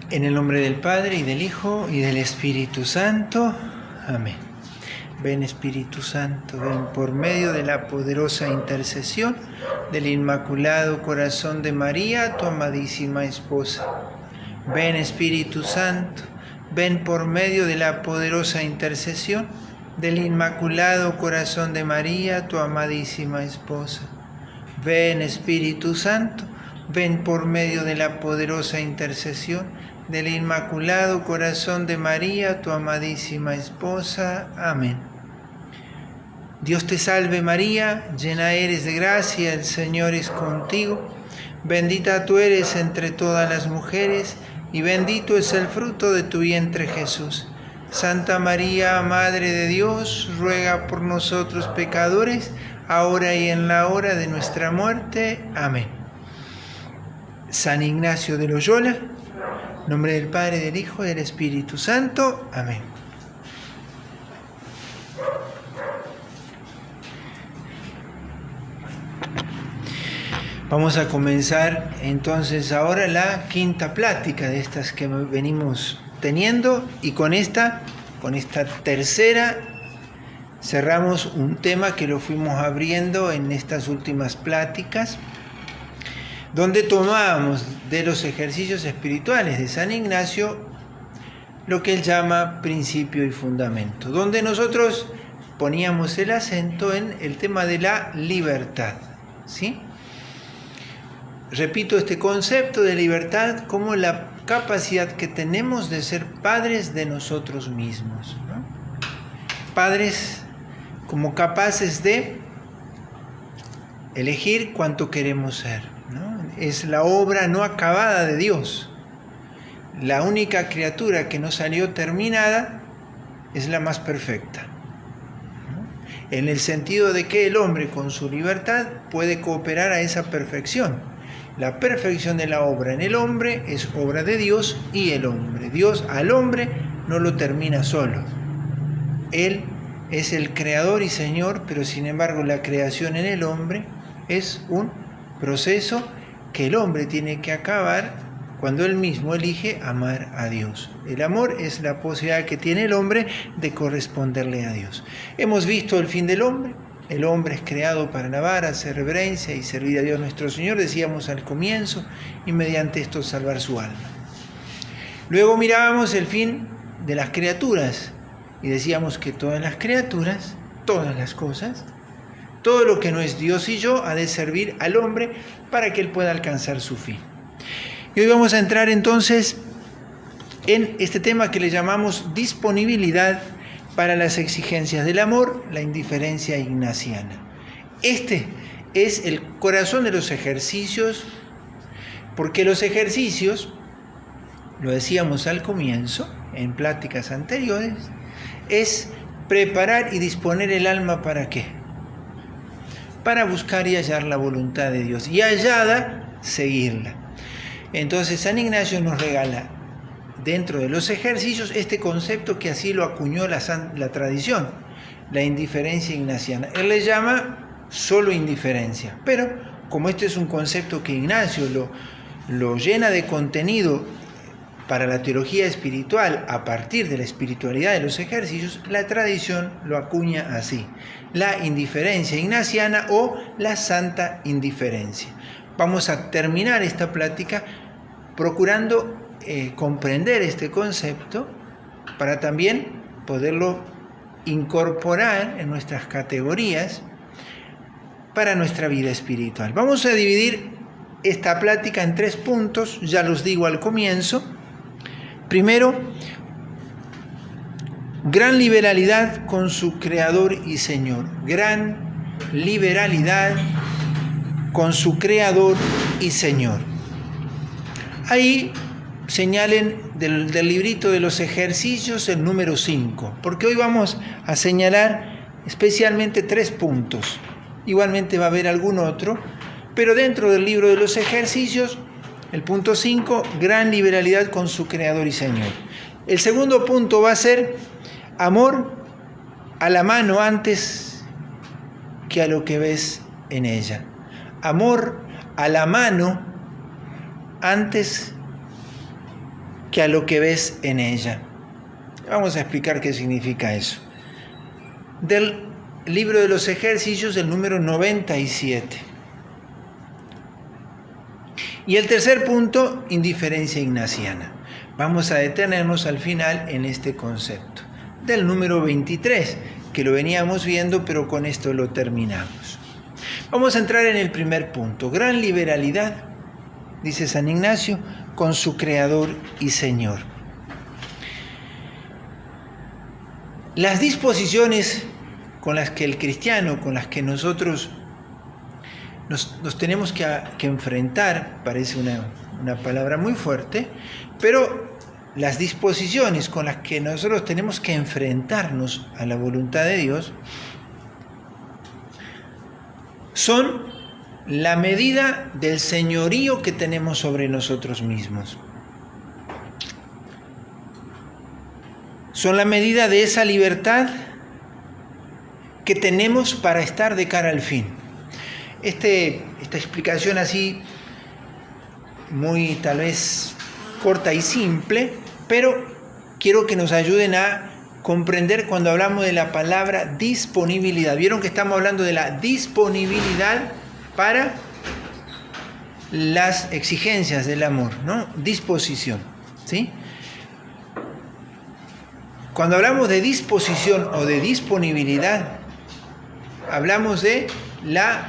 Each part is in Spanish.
En el nombre del Padre, y del Hijo, y del Espíritu Santo. Amén. Ven Espíritu Santo, ven por medio de la poderosa intercesión del Inmaculado Corazón de María, tu amadísima esposa. Ven Espíritu Santo, ven por medio de la poderosa intercesión del Inmaculado Corazón de María, tu amadísima esposa. Ven Espíritu Santo, ven por medio de la poderosa intercesión del Inmaculado Corazón de María, tu amadísima esposa. Amén. Dios te salve María, llena eres de gracia, el Señor es contigo. Bendita tú eres entre todas las mujeres, y bendito es el fruto de tu vientre Jesús. Santa María, Madre de Dios, ruega por nosotros pecadores, ahora y en la hora de nuestra muerte. Amén. San Ignacio de Loyola, en nombre del Padre, del Hijo y del Espíritu Santo. Amén. Vamos a comenzar entonces ahora la quinta plática de estas que venimos teniendo, y con esta tercera cerramos un tema que lo fuimos abriendo en estas últimas pláticas, donde tomábamos de los ejercicios espirituales de San Ignacio lo que él llama principio y fundamento, donde nosotros poníamos el acento en el tema de la libertad, ¿sí? Repito este concepto de libertad como la capacidad que tenemos de ser padres de nosotros mismos, ¿no? Padres como capaces de elegir cuánto queremos ser, ¿no? Es la obra no acabada de Dios. La única criatura que no salió terminada es la más perfecta, ¿no? En el sentido de que el hombre con su libertad puede cooperar a esa perfección. La perfección de la obra en el hombre es obra de Dios y el hombre. Dios al hombre no lo termina solo. Él es el creador y Señor, pero sin embargo la creación en el hombre es un proceso que el hombre tiene que acabar cuando él mismo elige amar a Dios. El amor es la posibilidad que tiene el hombre de corresponderle a Dios. Hemos visto el fin del hombre. El hombre es creado para alabar, hacer reverencia y servir a Dios nuestro Señor, decíamos al comienzo, y mediante esto salvar su alma. Luego mirábamos el fin de las criaturas y decíamos que todas las criaturas, todas las cosas, todo lo que no es Dios y yo ha de servir al hombre para que él pueda alcanzar su fin. Y hoy vamos a entrar entonces en este tema que le llamamos disponibilidad para las exigencias del amor, la indiferencia ignaciana. Este es el corazón de los ejercicios, porque los ejercicios, lo decíamos al comienzo, en pláticas anteriores, es preparar y disponer el alma ¿para qué? Para buscar y hallar la voluntad de Dios, y hallada, seguirla. Entonces San Ignacio nos regala dentro de los ejercicios este concepto que así lo acuñó la tradición, la indiferencia ignaciana. Él le llama solo indiferencia, pero como este es un concepto que Ignacio lo llena de contenido para la teología espiritual a partir de la espiritualidad de los ejercicios, la tradición lo acuña así: la indiferencia ignaciana o la santa indiferencia. Vamos a terminar esta plática procurando comprender este concepto para también poderlo incorporar en nuestras categorías para nuestra vida espiritual. Vamos a dividir esta plática en 3 puntos, ya los digo al comienzo. Primero, gran liberalidad con su Creador y Señor. Gran liberalidad con su Creador y Señor. Ahí señalen del librito de los ejercicios el número 5, porque hoy vamos a señalar especialmente 3 puntos. Igualmente va a haber algún otro, pero dentro del libro de los ejercicios, el punto 5, gran liberalidad con su Creador y Señor. El segundo punto va a ser amor a la mano antes que a lo que ves en ella. Amor a la mano antes que a lo que ves en ella. Vamos a explicar qué significa eso. Del libro de los ejercicios, el número 97. Y el tercer punto, indiferencia ignaciana. Vamos a detenernos al final en este concepto. Del número 23, que lo veníamos viendo, pero con esto lo terminamos. Vamos a entrar en el primer punto. Gran liberalidad, dice San Ignacio, con su Creador y Señor. Las disposiciones con las que el cristiano, con las que nosotros nos tenemos que enfrentar, parece una palabra muy fuerte, pero las disposiciones con las que nosotros tenemos que enfrentarnos a la voluntad de Dios son la medida del señorío que tenemos sobre nosotros mismos. Son la medida de esa libertad que tenemos para estar de cara al fin. Esta explicación así, muy tal vez corta y simple, pero quiero que nos ayuden a comprender cuando hablamos de la palabra disponibilidad. Vieron que estamos hablando de la disponibilidad para las exigencias del amor, ¿no? Disposición, ¿sí? Cuando hablamos de disposición o de disponibilidad, hablamos de la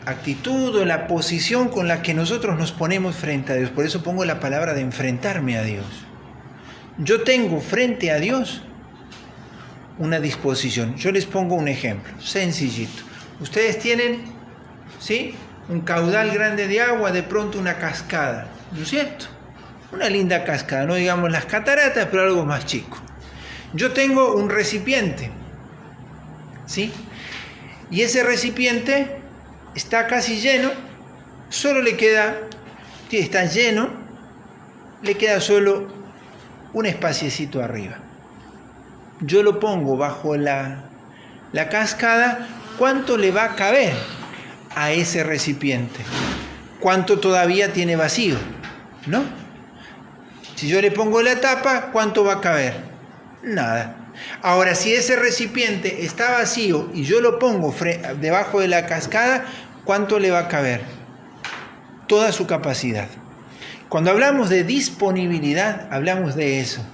actitud o la posición con la que nosotros nos ponemos frente a Dios. Por eso pongo la palabra de enfrentarme a Dios. Yo tengo frente a Dios una disposición. Yo les pongo un ejemplo, sencillito. Ustedes tienen, ¿sí?, un caudal grande de agua, de pronto una cascada, ¿no es cierto? Una linda cascada, no digamos las cataratas, pero algo más chico. Yo tengo un recipiente, ¿sí? Y ese recipiente está casi lleno, solo le queda, está lleno, le queda solo un espaciecito arriba. Yo lo pongo bajo la cascada, ¿cuánto le va a caber a ese recipiente? ¿Cuánto todavía tiene vacío? ¿No? Si yo le pongo la tapa, ¿cuánto va a caber? Nada. Ahora, si ese recipiente está vacío y yo lo pongo debajo de la cascada, ¿cuánto le va a caber? Toda su capacidad. Cuando hablamos de disponibilidad, hablamos de eso.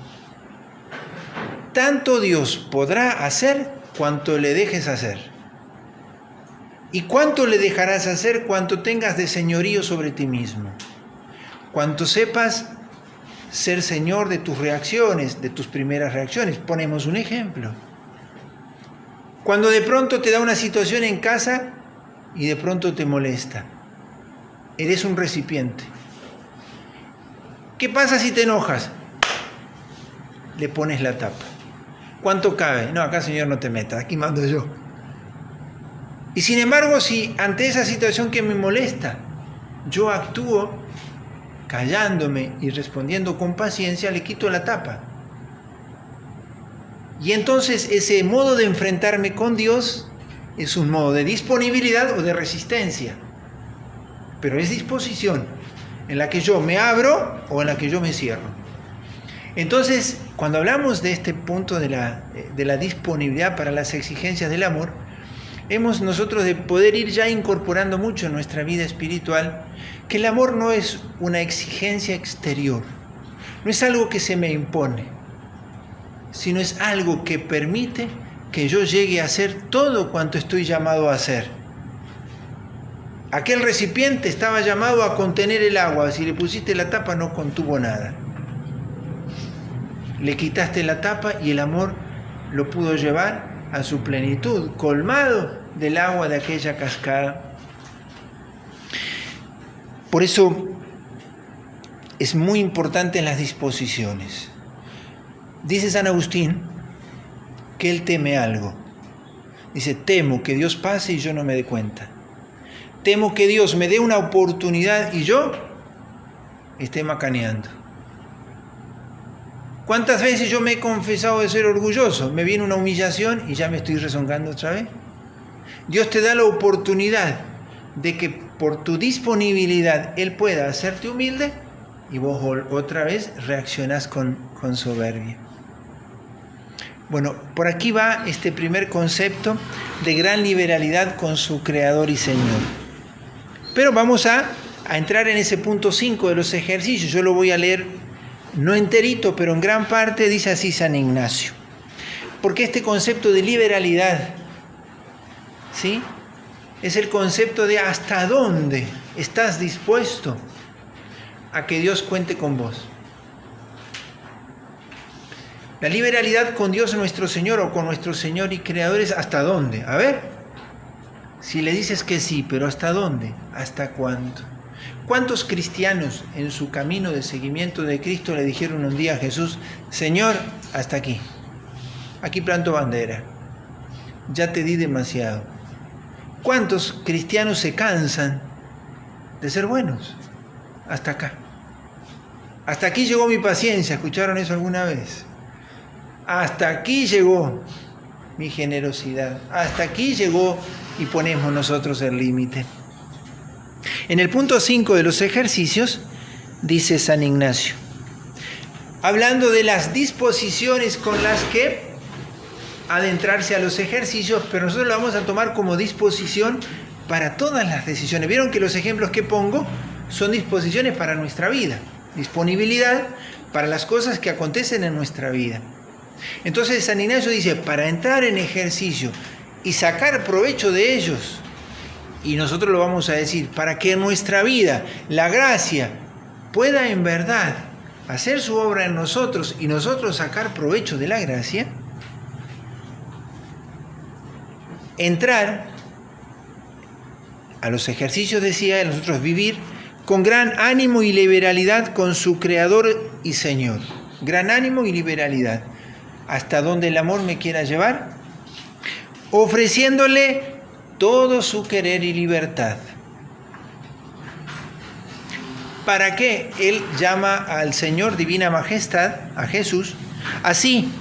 Tanto Dios podrá hacer cuanto le dejes hacer. ¿Y cuánto le dejarás hacer? Cuanto tengas de señorío sobre ti mismo. Cuanto sepas ser señor de tus reacciones, de tus primeras reacciones. Ponemos un ejemplo. Cuando de pronto te da una situación en casa y de pronto te molesta. Eres un recipiente. ¿Qué pasa si te enojas? Le pones la tapa. ¿Cuánto cabe? No, acá, señor, no te metas, aquí mando yo. Y sin embargo, si ante esa situación que me molesta, yo actúo callándome y respondiendo con paciencia, le quito la tapa. Y entonces ese modo de enfrentarme con Dios es un modo de disponibilidad o de resistencia. Pero es disposición en la que yo me abro o en la que yo me cierro. Entonces, cuando hablamos de este punto de la disponibilidad para las exigencias del amor, hemos nosotros de poder ir ya incorporando mucho en nuestra vida espiritual que el amor no es una exigencia exterior, no es algo que se me impone, sino es algo que permite que yo llegue a hacer todo cuanto estoy llamado a hacer. Aquel recipiente estaba llamado a contener el agua, si le pusiste la tapa no contuvo nada. Le quitaste la tapa y el amor lo pudo llevar a su plenitud, colmado del agua de aquella cascada. Por eso es muy importante en las disposiciones. Dice San Agustín que él teme algo. Dice, temo que Dios pase y yo no me dé cuenta. Temo que Dios me dé una oportunidad y yo esté macaneando. ¿Cuántas veces yo me he confesado de ser orgulloso? Me viene una humillación y ya me estoy rezongando otra vez. Dios te da la oportunidad de que por tu disponibilidad Él pueda hacerte humilde y vos otra vez reaccionás con soberbia. Bueno, por aquí va este primer concepto de gran liberalidad con su Creador y Señor. Pero vamos a entrar en ese punto 5 de los ejercicios. Yo lo voy a leer no enterito, pero en gran parte dice así San Ignacio. Porque este concepto de liberalidad, ¿sí?, es el concepto de hasta dónde estás dispuesto a que Dios cuente con vos. La liberalidad con Dios nuestro Señor o con nuestro Señor y Creador es hasta dónde. A ver, si le dices que sí, pero ¿hasta dónde? ¿Hasta cuánto? ¿Cuántos cristianos en su camino de seguimiento de Cristo le dijeron un día a Jesús: Señor, hasta aquí, aquí planto bandera, ya te di demasiado? ¿Cuántos cristianos se cansan de ser buenos? Hasta acá. Hasta aquí llegó mi paciencia. ¿Escucharon eso alguna vez? Hasta aquí llegó mi generosidad. Hasta aquí llegó, y ponemos nosotros el límite. En el punto 5 de los ejercicios, dice San Ignacio, hablando de las disposiciones con las que adentrarse a los ejercicios, pero nosotros lo vamos a tomar como disposición para todas las decisiones. Vieron que los ejemplos que pongo son disposiciones para nuestra vida, disponibilidad para las cosas que acontecen en nuestra vida. Entonces San Ignacio dice, para entrar en ejercicio y sacar provecho de ellos, y nosotros lo vamos a decir, para que en nuestra vida la gracia pueda en verdad hacer su obra en nosotros y nosotros sacar provecho de la gracia, entrar a los ejercicios, decía, nosotros vivir con gran ánimo y liberalidad con su Creador y Señor. Gran ánimo y liberalidad. Hasta donde el amor me quiera llevar, ofreciéndole todo su querer y libertad. ¿Para qué? Él llama al Señor Divina Majestad, a Jesús, así,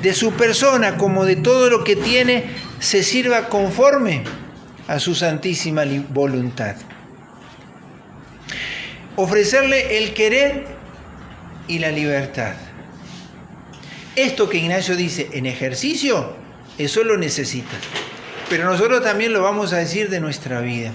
de su persona como de todo lo que tiene, se sirva conforme a su santísima voluntad. Ofrecerle el querer y la libertad. Esto que Ignacio dice en ejercicio, eso lo necesita. Pero nosotros también lo vamos a decir de nuestra vida.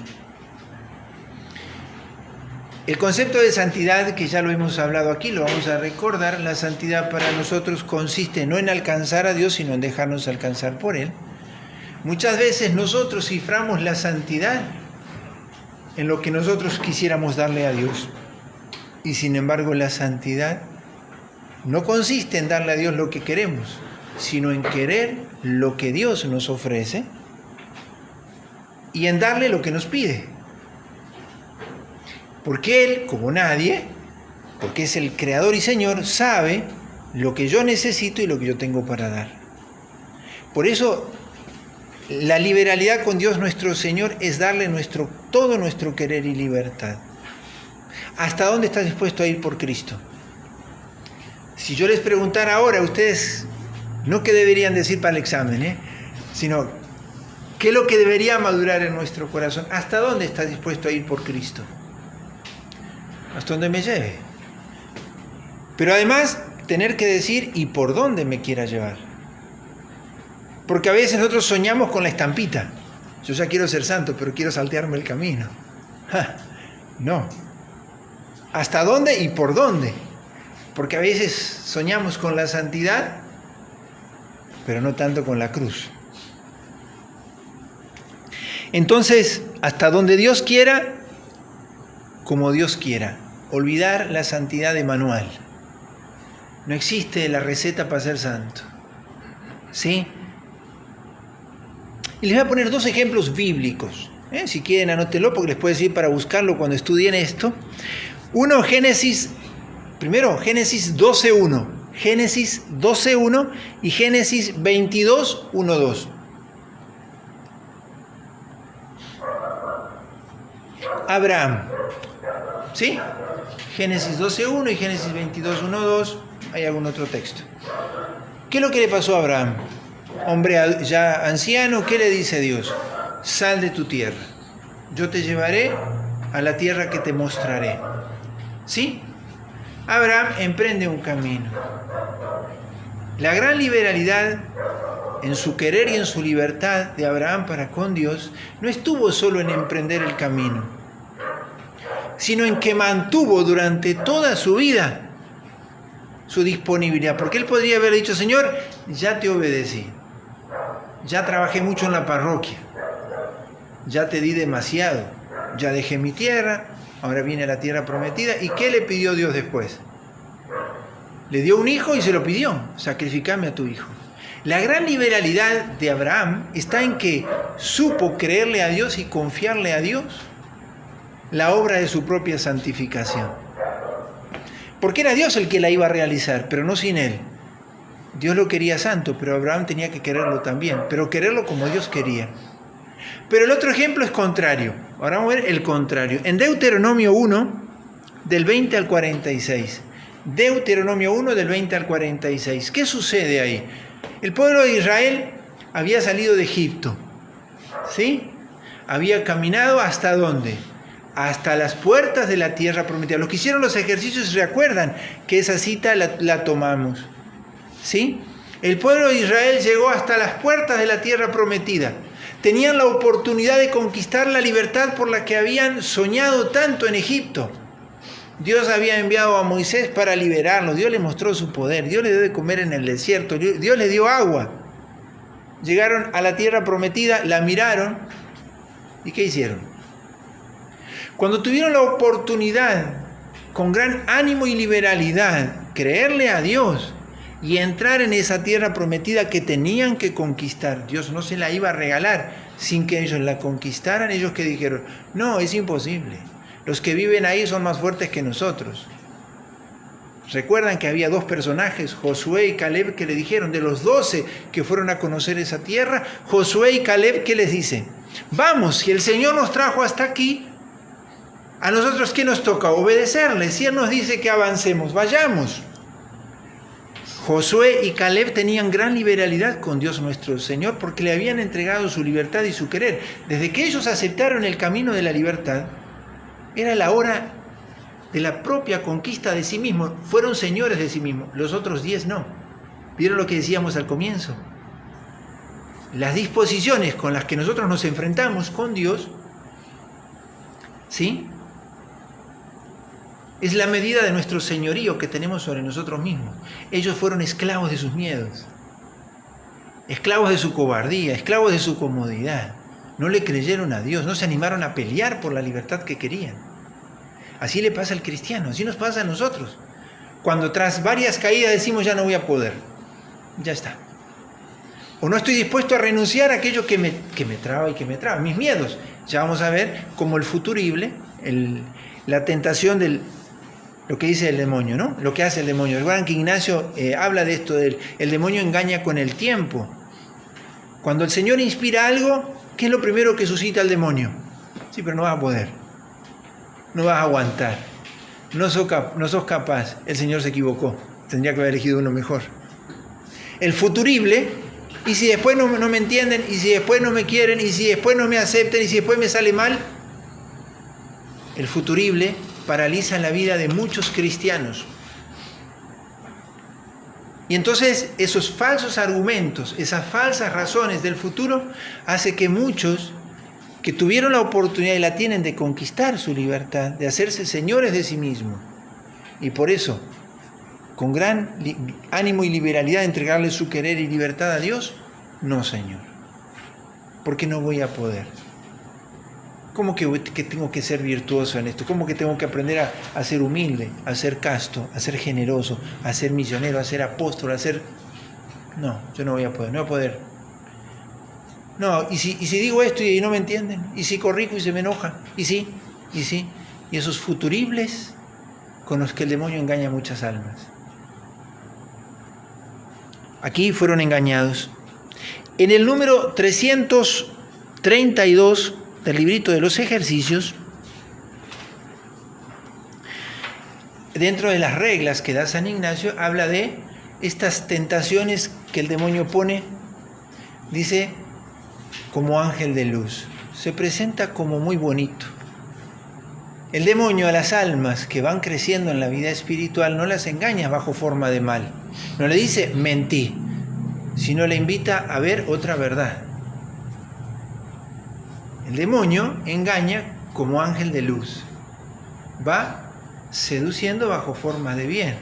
El concepto de santidad, que ya lo hemos hablado aquí, lo vamos a recordar. La santidad para nosotros consiste no en alcanzar a Dios, sino en dejarnos alcanzar por Él. Muchas veces nosotros ciframos la santidad en lo que nosotros quisiéramos darle a Dios. Y sin embargo la santidad no consiste en darle a Dios lo que queremos, sino en querer lo que Dios nos ofrece y en darle lo que nos pide. Porque Él, como nadie, porque es el Creador y Señor, sabe lo que yo necesito y lo que yo tengo para dar. Por eso, la liberalidad con Dios nuestro Señor es darle todo nuestro querer y libertad. ¿Hasta dónde estás dispuesto a ir por Cristo? Si yo les preguntara ahora a ustedes, no qué deberían decir para el examen, sino qué es lo que debería madurar en nuestro corazón. ¿Hasta dónde estás dispuesto a ir por Cristo? Hasta donde me lleve. Pero además, tener que decir, ¿y por dónde me quiera llevar? Porque a veces nosotros soñamos con la estampita. Yo ya quiero ser santo, pero quiero saltearme el camino. No. ¿Hasta dónde y por dónde? Porque a veces soñamos con la santidad, pero no tanto con la cruz. Entonces, hasta donde Dios quiera, como Dios quiera. Olvidar la santidad de manual. No existe la receta para ser santo. ¿Sí? Y les voy a poner dos ejemplos bíblicos. Si quieren, anótenlo porque les puede servir para buscarlo cuando estudien esto. Uno, Génesis 12.1. Génesis 12.1 y Génesis 22.1.2. Abraham. ¿Sí? Génesis 12.1 y Génesis 22.1.2. Hay algún otro texto. ¿Qué es lo que le pasó a Abraham? Hombre ya anciano, ¿qué le dice Dios? Sal de tu tierra. Yo te llevaré a la tierra que te mostraré. ¿Sí? Abraham emprende un camino. La gran liberalidad en su querer y en su libertad de Abraham para con Dios no estuvo solo en emprender el camino, sino en que mantuvo durante toda su vida su disponibilidad. Porque él podría haber dicho: Señor, ya te obedecí, ya trabajé mucho en la parroquia, ya te di demasiado, ya dejé mi tierra, ahora viene la tierra prometida. ¿Y qué le pidió Dios después? Le dio un hijo y se lo pidió: sacrificame a tu hijo. La gran liberalidad de Abraham está en que supo creerle a Dios y confiarle a Dios la obra de su propia santificación. Porque era Dios el que la iba a realizar, pero no sin él. Dios lo quería santo, pero Abraham tenía que quererlo también, pero quererlo como Dios quería. Pero el otro ejemplo es contrario. Ahora vamos a ver el contrario. En Deuteronomio 1, del 20 al 46. Deuteronomio 1, del 20 al 46. ¿Qué sucede ahí? El pueblo de Israel había salido de Egipto, ¿sí? Había caminado ¿hasta dónde? Hasta las puertas de la tierra prometida. Los que hicieron los ejercicios recuerdan que esa cita la tomamos, ¿sí? El pueblo de Israel llegó hasta las puertas de la tierra prometida. Tenían la oportunidad de conquistar la libertad por la que habían soñado tanto en Egipto. Dios había enviado a Moisés para liberarlos. Dios le mostró su poder. Dios le dio de comer en el desierto. Dios le dio agua. Llegaron a la tierra prometida, la miraron. ¿Y qué hicieron? Cuando tuvieron la oportunidad, con gran ánimo y liberalidad, creerle a Dios y entrar en esa tierra prometida que tenían que conquistar, Dios no se la iba a regalar sin que ellos la conquistaran. Ellos que dijeron: no, es imposible. Los que viven ahí son más fuertes que nosotros. Recuerdan que había dos personajes, Josué y Caleb, que le dijeron, de los 12 que fueron a conocer esa tierra, Josué y Caleb, ¿qué les dice? Vamos, si el Señor nos trajo hasta aquí, a nosotros ¿qué nos toca? Obedecerle. Si Él nos dice que avancemos, vayamos. Josué y Caleb tenían gran liberalidad con Dios nuestro Señor porque le habían entregado su libertad y su querer. Desde que ellos aceptaron el camino de la libertad, era la hora de la propia conquista de sí mismos. Fueron señores de sí mismos. Los otros 10 no. ¿Vieron lo que decíamos al comienzo? Las disposiciones con las que nosotros nos enfrentamos con Dios, ¿sí?, es la medida de nuestro señorío que tenemos sobre nosotros mismos. Ellos fueron esclavos de sus miedos, esclavos de su cobardía, esclavos de su comodidad. No le creyeron a Dios, no se animaron a pelear por la libertad que querían. Así le pasa al cristiano, así nos pasa a nosotros. Cuando tras varias caídas decimos: ya no voy a poder, ya está. O no estoy dispuesto a renunciar a aquello que me traba y que me traba, mis miedos. Ya vamos a ver como el futurible, la tentación del... Lo que dice el demonio, ¿no? Lo que hace el demonio. Recuerdan que Ignacio habla de esto, el demonio engaña con el tiempo. Cuando el Señor inspira algo, ¿qué es lo primero que suscita el demonio? Sí, pero no vas a poder. No vas a aguantar. No sos capaz. El Señor se equivocó. Tendría que haber elegido uno mejor. El futurible, y si después no me entienden, y si después no me quieren, y si después no me aceptan, y si después me sale mal, el futurible paraliza la vida de muchos cristianos. Y entonces esos falsos argumentos, esas falsas razones del futuro, hace que muchos que tuvieron la oportunidad y la tienen de conquistar su libertad, de hacerse señores de sí mismos, y por eso, con gran ánimo y liberalidad, de entregarle su querer y libertad a Dios, no, Señor, porque no voy a poder. ¿Cómo que tengo que ser virtuoso en esto? ¿Cómo que tengo que aprender a ser humilde, a ser casto, a ser generoso, a ser misionero, a ser apóstol, a ser... No, yo no voy a poder, no voy a poder. No, y si digo esto y no me entienden, y si corrijo y se me enoja, y sí, y esos futuribles con los que el demonio engaña a muchas almas. Aquí fueron engañados. En el número 332 del librito de los ejercicios, dentro de las reglas que da San Ignacio, habla de estas tentaciones que el demonio pone. Dice, como ángel de luz, se presenta como muy bonito, El demonio a las almas que van creciendo en la vida espiritual no las engaña bajo forma de mal. No le dice mentí, sino le invita a ver otra verdad. El demonio engaña como ángel de luz. Va seduciendo bajo forma de bien.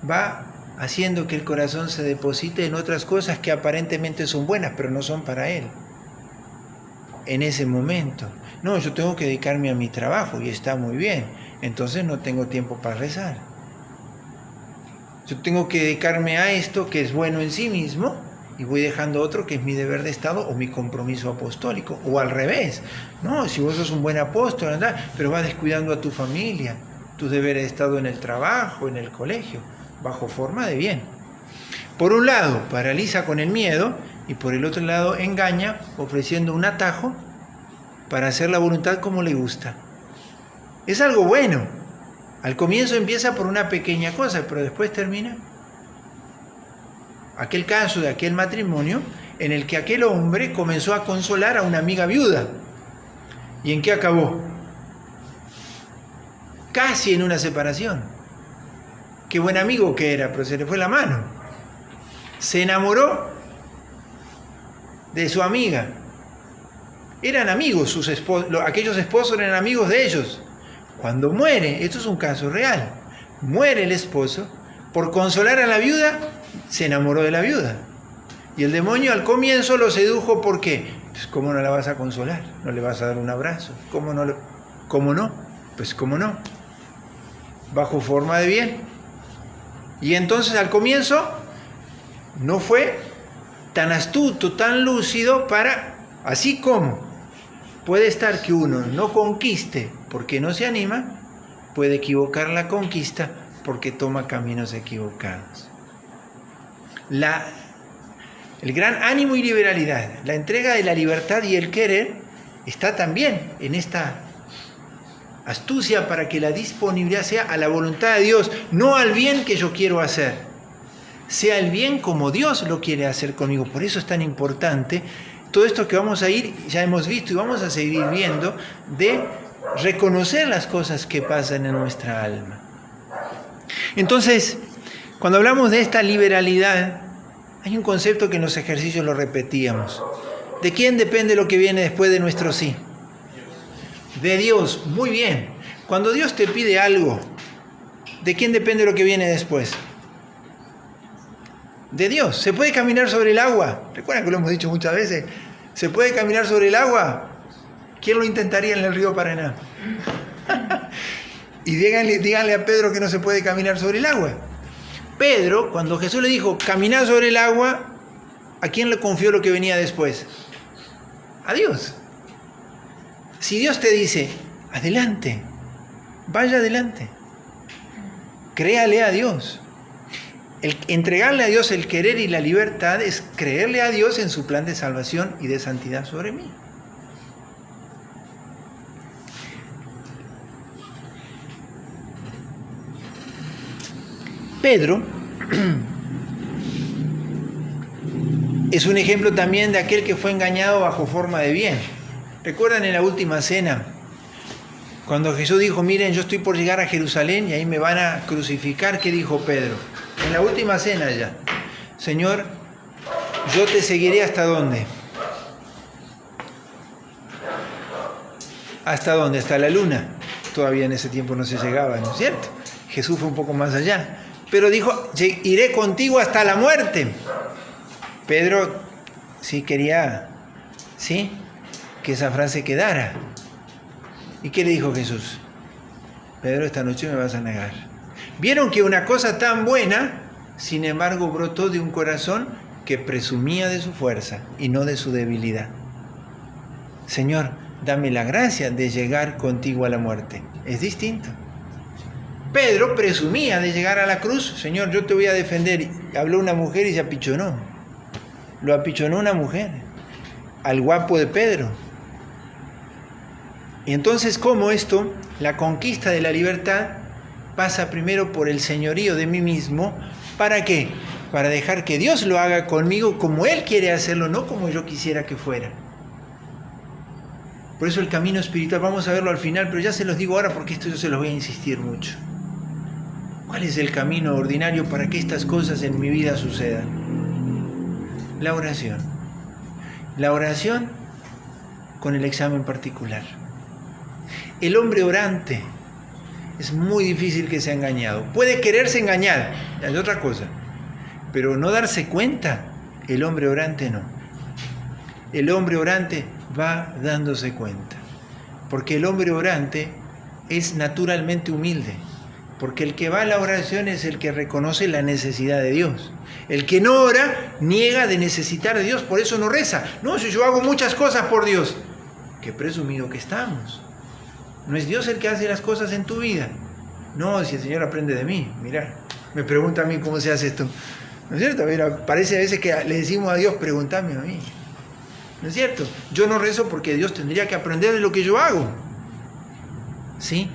Va haciendo que el corazón se deposite en otras cosas que aparentemente son buenas, pero no son para él. En ese momento. No, yo tengo que dedicarme a mi trabajo y está muy bien. Entonces no tengo tiempo para rezar. Yo tengo que dedicarme a esto que es bueno en sí mismo y voy dejando otro que es mi deber de Estado o mi compromiso apostólico. O al revés. No, si vos sos un buen apóstol, ¿verdad? Pero vas descuidando a tu familia, tus deberes de Estado en el trabajo, en el colegio, bajo forma de bien. Por un lado, paraliza con el miedo y por el otro lado engaña ofreciendo un atajo para hacer la voluntad como le gusta. Es algo bueno. Al comienzo empieza por una pequeña cosa, pero después termina. Aquel caso de aquel matrimonio en el que aquel hombre comenzó a consolar a una amiga viuda. ¿Y en qué acabó? Casi en una separación. Qué buen amigo que era, pero se le fue la mano. Se enamoró de su amiga. Eran amigos, sus esposos, aquellos esposos eran amigos de ellos. Cuando muere, esto es un caso real, muere el esposo, por consolar a la viuda, se enamoró de la viuda. Y el demonio al comienzo lo sedujo, ¿por qué? Pues ¿cómo no la vas a consolar? ¿No le vas a dar un abrazo? ¿Cómo no? Pues ¿cómo no? Bajo forma de bien. Y entonces al comienzo no fue tan astuto, tan lúcido para, así como puede estar que uno no conquiste porque no se anima, puede equivocar la conquista porque toma caminos equivocados. El gran ánimo y liberalidad, la entrega de la libertad y el querer, está también en esta astucia para que la disponibilidad sea a la voluntad de Dios, no al bien que yo quiero hacer, sea el bien como Dios lo quiere hacer conmigo. Por eso es tan importante todo esto que vamos a ir, ya hemos visto y vamos a seguir viendo, de reconocer las cosas que pasan en nuestra alma. Entonces, cuando hablamos de esta liberalidad, hay un concepto que en los ejercicios lo repetíamos. ¿De quién depende lo que viene después de nuestro sí? De Dios. Muy bien. Cuando Dios te pide algo, ¿de quién depende lo que viene después? De Dios. ¿Se puede caminar sobre el agua? Recuerdan que lo hemos dicho muchas veces. ¿Se puede caminar sobre el agua? ¿Quién lo intentaría en el río Paraná? Y díganle a Pedro que no se puede caminar sobre el agua. Pedro, cuando Jesús le dijo, caminar sobre el agua, ¿a quién le confió lo que venía después? A Dios. Si Dios te dice, adelante, vaya adelante, créale a Dios. El entregarle a Dios el querer y la libertad es creerle a Dios en su plan de salvación y de santidad sobre mí. Pedro es un ejemplo también de aquel que fue engañado bajo forma de bien. ¿Recuerdan en la última cena? Cuando Jesús dijo, miren, yo estoy por llegar a Jerusalén y ahí me van a crucificar, ¿qué dijo Pedro? En la última cena ya. Señor, yo te seguiré ¿hasta dónde? ¿Hasta dónde? Hasta la luna. Todavía en ese tiempo no se llegaba, ¿no es cierto? Jesús fue un poco más allá. Pero dijo, iré contigo hasta la muerte. Pedro sí quería, ¿sí?, que esa frase quedara. ¿Y qué le dijo Jesús? Pedro, esta noche me vas a negar. Vieron que una cosa tan buena, sin embargo, brotó de un corazón que presumía de su fuerza y no de su debilidad. Señor, dame la gracia de llegar contigo a la muerte. Es distinto. Pedro presumía de llegar a la cruz. Señor, yo te voy a defender. Y habló una mujer y se apichonó. Lo apichonó una mujer al guapo de Pedro. Y entonces, ¿cómo esto? La conquista de la libertad pasa primero por el señorío de mí mismo. ¿Para qué? Para dejar que Dios lo haga conmigo como Él quiere hacerlo, no como yo quisiera que fuera. Por eso el camino espiritual, vamos a verlo al final, pero ya se los digo ahora porque esto yo se los voy a insistir mucho. ¿Cuál es el camino ordinario para que estas cosas en mi vida sucedan? La oración. La oración con el examen particular. El hombre orante es muy difícil que sea engañado. Puede quererse engañar, es otra cosa, pero no darse cuenta, el hombre orante no. El hombre orante va dándose cuenta, porque el hombre orante es naturalmente humilde, porque el que va a la oración es el que reconoce la necesidad de Dios. El que no ora niega de necesitar de Dios, por eso no reza. No, si yo hago muchas cosas por Dios, qué presumido que estamos. No es Dios el que hace las cosas en tu vida. No, si el Señor aprende de mí, mira, me pregunta a mí cómo se hace esto. ¿No es cierto? Mira, parece a veces que le decimos a Dios, pregúntame a mí. ¿No es cierto? Yo no rezo porque Dios tendría que aprender de lo que yo hago. ¿Sí?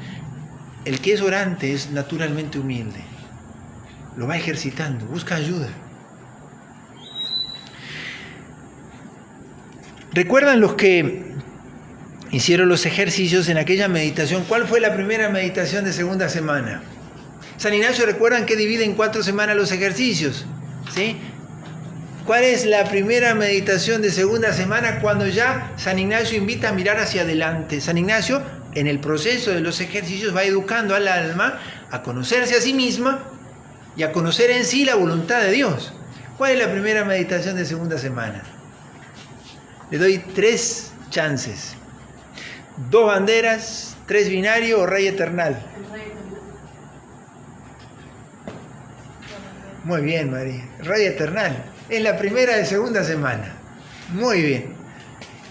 El que es orante es naturalmente humilde. Lo va ejercitando, busca ayuda. ¿Recuerdan los que hicieron los ejercicios en aquella meditación? ¿Cuál fue la primera meditación de segunda semana? San Ignacio, ¿recuerdan que divide en 4 semanas los ejercicios? ¿Sí? ¿Cuál es la primera meditación de segunda semana? Cuando ya San Ignacio invita a mirar hacia adelante. San Ignacio, en el proceso de los ejercicios, va educando al alma a conocerse a sí misma y a conocer en sí la voluntad de Dios. ¿Cuál es la primera meditación de segunda semana? Le doy 3 chances. 2 banderas, 3 binarios o Rey Eternal. Muy bien, María. Rey Eternal. Es la primera de segunda semana. Muy bien.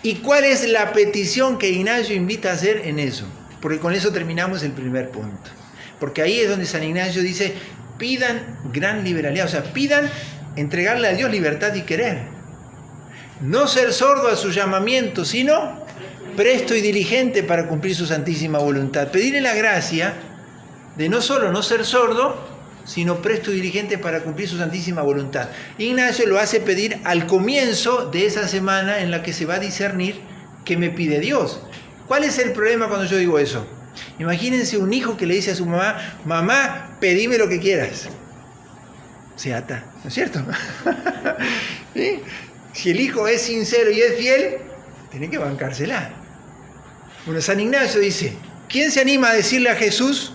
¿Y cuál es la petición que Ignacio invita a hacer en eso? Porque con eso terminamos el primer punto. Porque ahí es donde San Ignacio dice, pidan gran liberalidad. O sea, pidan entregarle a Dios libertad y querer. No ser sordo a su llamamiento, sino presto y diligente para cumplir su santísima voluntad. Pedirle la gracia de no solo no ser sordo, sino presto y diligente para cumplir su santísima voluntad. Ignacio lo hace pedir al comienzo de esa semana en la que se va a discernir qué me pide Dios. ¿Cuál es el problema cuando yo digo eso? Imagínense un hijo que le dice a su mamá, mamá, pedime lo que quieras. Se ata, ¿no es cierto? ¿Sí? Si el hijo es sincero y es fiel, tiene que bancársela. Bueno, San Ignacio dice, ¿quién se anima a decirle a Jesús,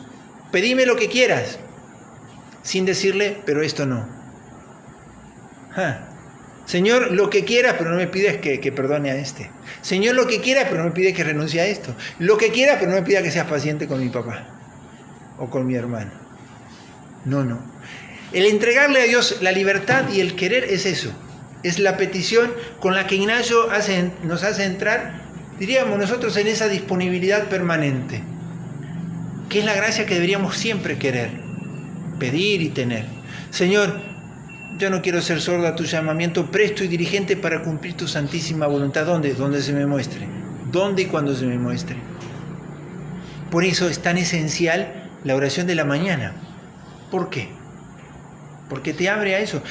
pedime lo que quieras? Sin decirle, pero esto no. Señor, lo que quieras, pero no me pides que perdone a este. Señor, lo que quieras, pero no me pides que renuncie a esto. Lo que quieras, pero no me pidas que seas paciente con mi papá o con mi hermano. No. El entregarle a Dios la libertad y el querer es eso. Es la petición con la que Ignacio nos hace entrar, diríamos nosotros, en esa disponibilidad permanente, que es la gracia que deberíamos siempre querer, pedir y tener. Señor, yo no quiero ser sordo a tu llamamiento, presto y diligente para cumplir tu santísima voluntad. ¿Dónde? Donde se me muestre. ¿Dónde y cuando se me muestre? Por eso es tan esencial la oración de la mañana. ¿Por qué? Porque te abre a eso.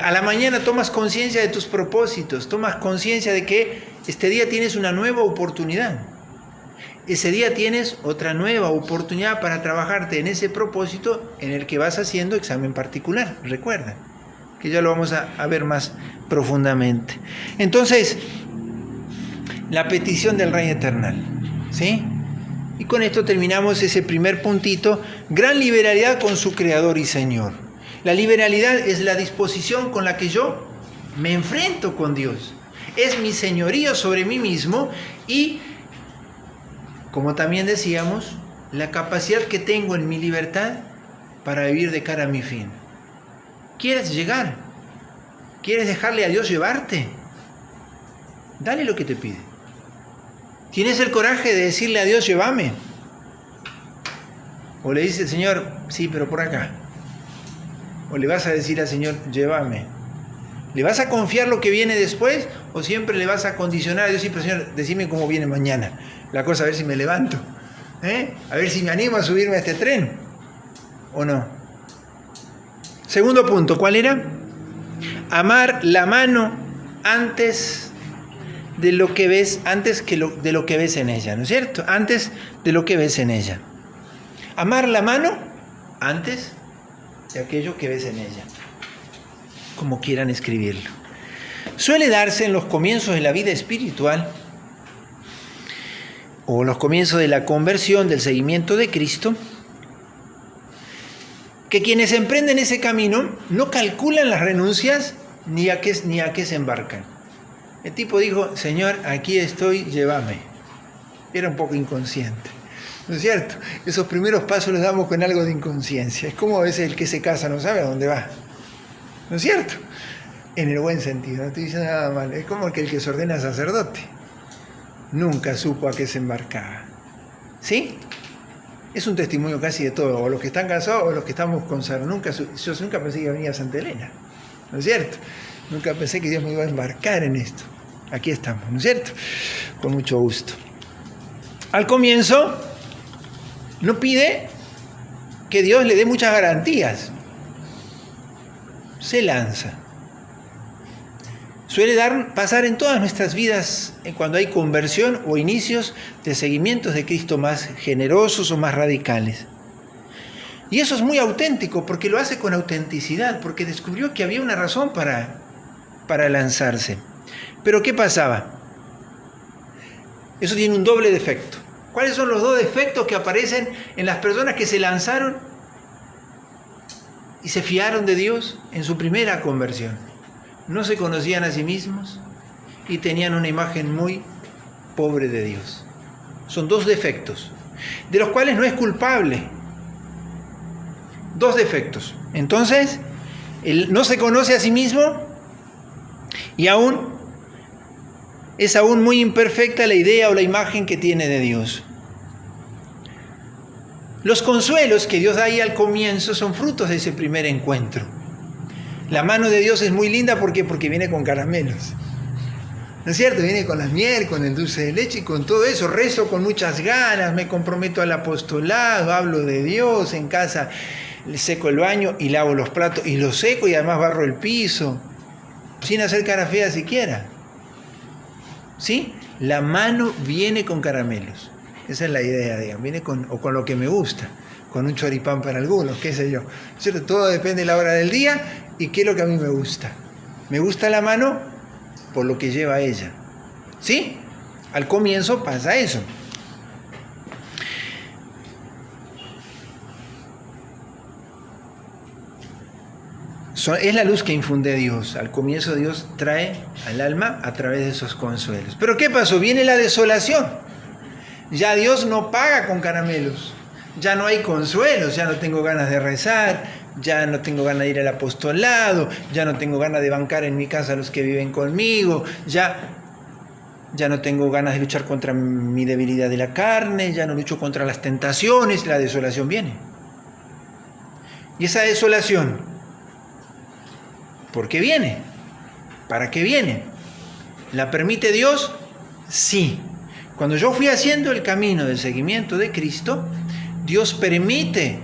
A la mañana tomas conciencia de tus propósitos, tomas conciencia de que este día tienes una nueva oportunidad. Ese día tienes otra nueva oportunidad para trabajarte en ese propósito en el que vas haciendo examen particular. Recuerda, que ya lo vamos a ver más profundamente. Entonces, la petición del Rey Eternal, ¿sí? Y con esto terminamos ese primer puntito. Gran liberalidad con su Creador y Señor. La liberalidad es la disposición con la que yo me enfrento con Dios. Es mi señorío sobre mí mismo y, como también decíamos, la capacidad que tengo en mi libertad para vivir de cara a mi fin. ¿Quieres llegar? ¿Quieres dejarle a Dios llevarte? Dale lo que te pide. ¿Tienes el coraje de decirle a Dios, llévame? O le dice el Señor, sí, pero por acá. O le vas a decir al Señor, llévame. ¿Le vas a confiar lo que viene después? ¿O siempre le vas a condicionar a Dios? Sí, pero Señor, decime cómo viene mañana la cosa, a ver si me levanto. A ver si me animo a subirme a este tren. ¿O no? Segundo punto, ¿cuál era? Amar la mano antes de lo que ves, antes de lo que ves en ella, ¿no es cierto? Antes de lo que ves en ella. Amar la mano antes de aquello que ves en ella, como quieran escribirlo. Suele darse en los comienzos de la vida espiritual o los comienzos de la conversión, del seguimiento de Cristo, que quienes emprenden ese camino no calculan las renuncias ni a qué se embarcan. El tipo dijo: Señor, aquí estoy, llévame. Era un poco inconsciente, ¿no es cierto? Esos primeros pasos los damos con algo de inconsciencia. Es como a veces el que se casa no sabe a dónde va, ¿no es cierto? En el buen sentido, no estoy diciendo nada mal. Es como el que se ordena sacerdote. Nunca supo a qué se embarcaba. ¿Sí? Es un testimonio casi de todo, o los que están casados o los que estamos consagrados. Yo nunca pensé que venía a Santa Elena, ¿no es cierto? Nunca pensé que Dios me iba a embarcar en esto. Aquí estamos, ¿no es cierto? Con mucho gusto. Al comienzo, no pide que Dios le dé muchas garantías. Se lanza. Suele pasar en todas nuestras vidas cuando hay conversión o inicios de seguimientos de Cristo más generosos o más radicales. Y eso es muy auténtico porque lo hace con autenticidad, porque descubrió que había una razón para lanzarse. Pero ¿qué pasaba? Eso tiene un doble defecto. ¿Cuáles son los dos defectos que aparecen en las personas que se lanzaron y se fiaron de Dios en su primera conversión? No se conocían a sí mismos y tenían una imagen muy pobre de Dios. Son dos defectos, de los cuales no es culpable. Dos defectos. Entonces, él no se conoce a sí mismo y es aún muy imperfecta la idea o la imagen que tiene de Dios. Los consuelos que Dios da ahí al comienzo son frutos de ese primer encuentro. La mano de Dios es muy linda, ¿por qué? Porque viene con caramelos, ¿no es cierto? Viene con la miel, con el dulce de leche y con todo eso. Rezo con muchas ganas, me comprometo al apostolado, hablo de Dios, en casa seco el baño y lavo los platos y los seco y además barro el piso, sin hacer cara fea siquiera. ¿Sí? La mano viene con caramelos. Esa es la idea, digamos. Viene con lo que me gusta, con un choripán para algunos, qué sé yo. ¿Cierto? Todo depende de la hora del día y qué es lo que a mí me gusta. Me gusta la mano por lo que lleva ella. ¿Sí? Al comienzo pasa eso. Es la luz que infunde Dios. Al comienzo Dios trae al alma a través de esos consuelos. Pero ¿qué pasó? Viene la desolación. Ya Dios no paga con caramelos. Ya no hay consuelos, ya no tengo ganas de rezar, ya no tengo ganas de ir al apostolado, ya no tengo ganas de bancar en mi casa a los que viven conmigo, ya no tengo ganas de luchar contra mi debilidad de la carne, ya no lucho contra las tentaciones, la desolación viene. Y esa desolación, ¿por qué viene? ¿Para qué viene? ¿La permite Dios? Sí. Cuando yo fui haciendo el camino del seguimiento de Cristo, Dios permite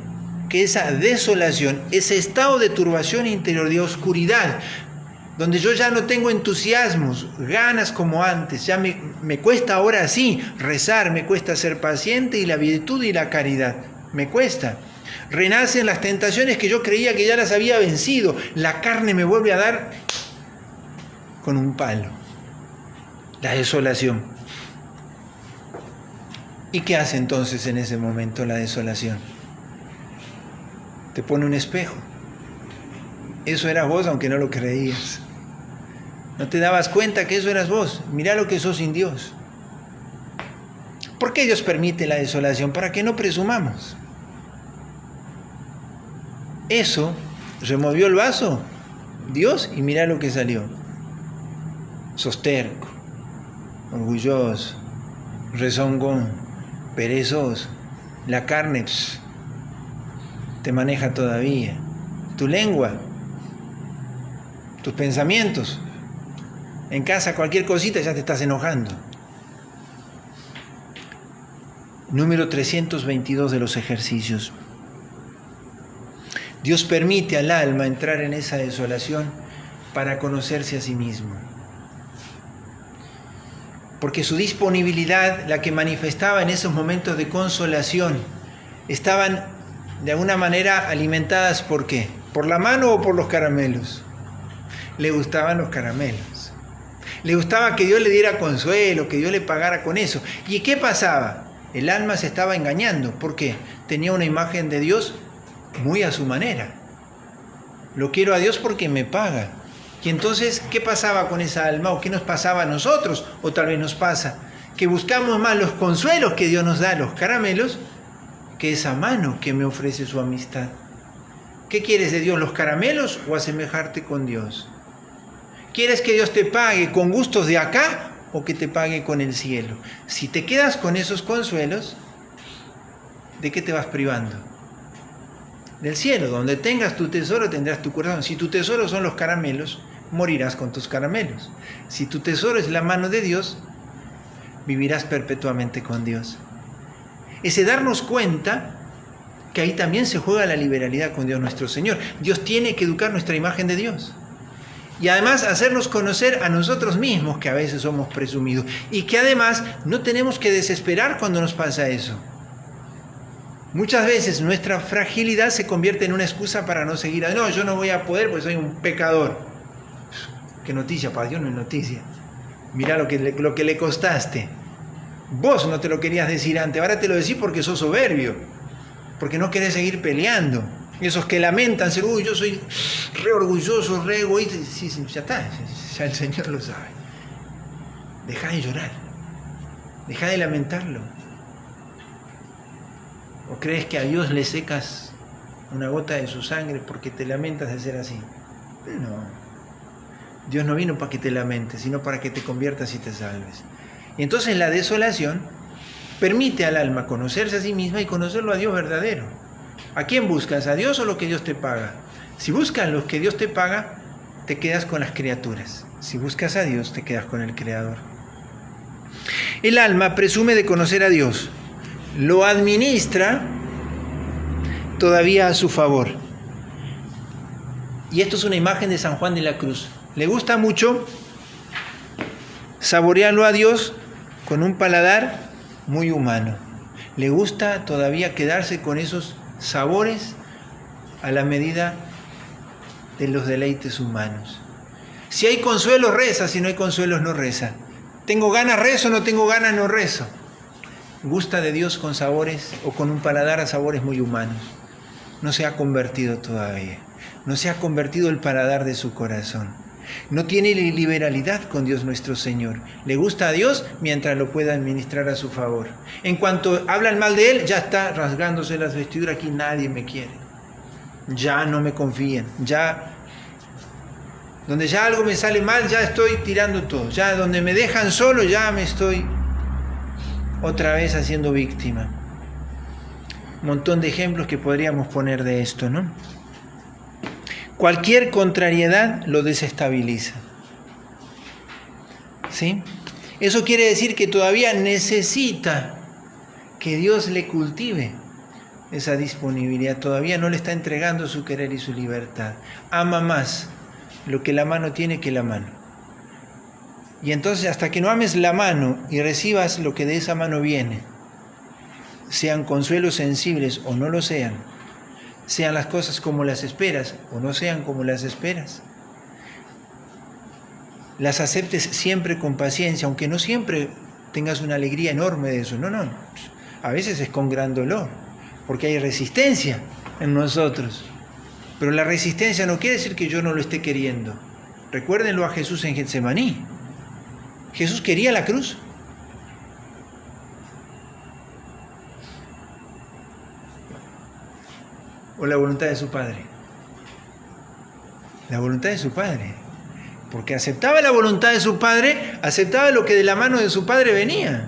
que esa desolación, ese estado de turbación interior, de oscuridad, donde yo ya no tengo entusiasmos, ganas como antes, ya me cuesta ahora sí rezar, me cuesta ser paciente y la virtud y la caridad, me cuesta. Renacen las tentaciones que yo creía que ya las había vencido, la carne me vuelve a dar con un palo, la desolación. ¿Y qué hace entonces en ese momento la desolación? Te pone un espejo. Eso eras vos aunque no lo creías. No te dabas cuenta que eso eras vos. Mirá lo que sos sin Dios. ¿Por qué Dios permite la desolación? Para que no presumamos. Eso removió el vaso, Dios, y mirá lo que salió. Sos terco, orgulloso, rezongón, perezoso, la carne te maneja todavía, tu lengua, tus pensamientos, en casa cualquier cosita ya te estás enojando. Número 322 de los ejercicios. Dios permite al alma entrar en esa desolación para conocerse a sí mismo. porque su disponibilidad, la que manifestaba en esos momentos de consolación, estaban de alguna manera alimentadas ¿por qué? ¿Por la mano o por los caramelos? Le gustaban los caramelos. Le gustaba que Dios le diera consuelo, que Dios le pagara con eso. ¿Y qué pasaba? El alma se estaba engañando. ¿Por qué? Tenía una imagen de Dios muy a su manera. Lo quiero a Dios porque me paga. Y entonces, ¿qué pasaba con esa alma? ¿O qué nos pasaba a nosotros? O tal vez nos pasa que buscamos más los consuelos que Dios nos da, los caramelos, que esa mano que me ofrece su amistad. ¿Qué quieres de Dios, los caramelos o asemejarte con Dios? ¿Quieres que Dios te pague con gustos de acá o que te pague con el cielo? Si te quedas con esos consuelos, ¿de qué te vas privando? Del cielo. Donde tengas tu tesoro tendrás tu corazón. Si tu tesoro son los caramelos, morirás con tus caramelos. Si tu tesoro es la mano de Dios, vivirás perpetuamente con Dios. Ese darnos cuenta que ahí también se juega la liberalidad con Dios nuestro Señor. Dios tiene que educar nuestra imagen de Dios. Y además hacernos conocer a nosotros mismos, que a veces somos presumidos. Y que además no tenemos que desesperar cuando nos pasa eso. Muchas veces nuestra fragilidad se convierte en una excusa para no seguir. No, yo no voy a poder porque soy un pecador. ¿Qué noticia? Para Dios no es noticia. Mirá lo que le costaste. Vos no te lo querías decir antes, ahora te lo decís porque sos soberbio, porque no querés seguir peleando. Esos que lamentan, uy, yo soy re orgulloso, re egoísta. Sí, ya está, ya el Señor lo sabe. Dejá de llorar, dejá de lamentarlo. ¿O crees que a Dios le secas una gota de su sangre porque te lamentas de ser así? No. Dios no vino para que te lamentes, sino para que te conviertas y te salves. Y entonces la desolación permite al alma conocerse a sí misma y conocerlo a Dios verdadero. ¿A quién buscas? ¿A Dios o lo que Dios te paga? Si buscas lo que Dios te paga, te quedas con las criaturas. Si buscas a Dios, te quedas con el Creador. El alma presume de conocer a Dios. Lo administra todavía a su favor. Y esto es una imagen de San Juan de la Cruz. Le gusta mucho saborearlo a Dios con un paladar muy humano. Le gusta todavía quedarse con esos sabores a la medida de los deleites humanos. Si hay consuelos, reza. Si no hay consuelos, no reza. Tengo ganas, rezo. No tengo ganas, no rezo. Gusta de Dios con sabores o con un paladar a sabores muy humanos. No se ha convertido todavía. No se ha convertido el paladar de su corazón. No tiene liberalidad con Dios nuestro Señor. Le gusta a Dios mientras lo pueda administrar a su favor. En cuanto hablan mal de Él, ya está rasgándose las vestiduras. Aquí nadie me quiere. Ya no me confían. Ya, donde ya algo me sale mal, ya estoy tirando todo. Ya donde me dejan solo, ya me estoy otra vez haciendo víctima. Un montón de ejemplos que podríamos poner de esto, ¿no? Cualquier contrariedad lo desestabiliza. ¿Sí? Eso quiere decir que todavía necesita que Dios le cultive esa disponibilidad. Todavía no le está entregando su querer y su libertad. Ama más lo que la mano tiene que la mano. Y entonces hasta que no ames la mano y recibas lo que de esa mano viene, sean consuelos sensibles o no lo sean, sean las cosas como las esperas o no sean como las esperas, las aceptes siempre con paciencia, aunque no siempre tengas una alegría enorme de eso. No, a veces es con gran dolor, porque hay resistencia en nosotros. Pero la resistencia no quiere decir que yo no lo esté queriendo. Recuérdenlo a Jesús en Getsemaní. Jesús quería la cruz. ¿O la voluntad de su Padre? La voluntad de su Padre. Porque aceptaba la voluntad de su Padre, aceptaba lo que de la mano de su Padre venía.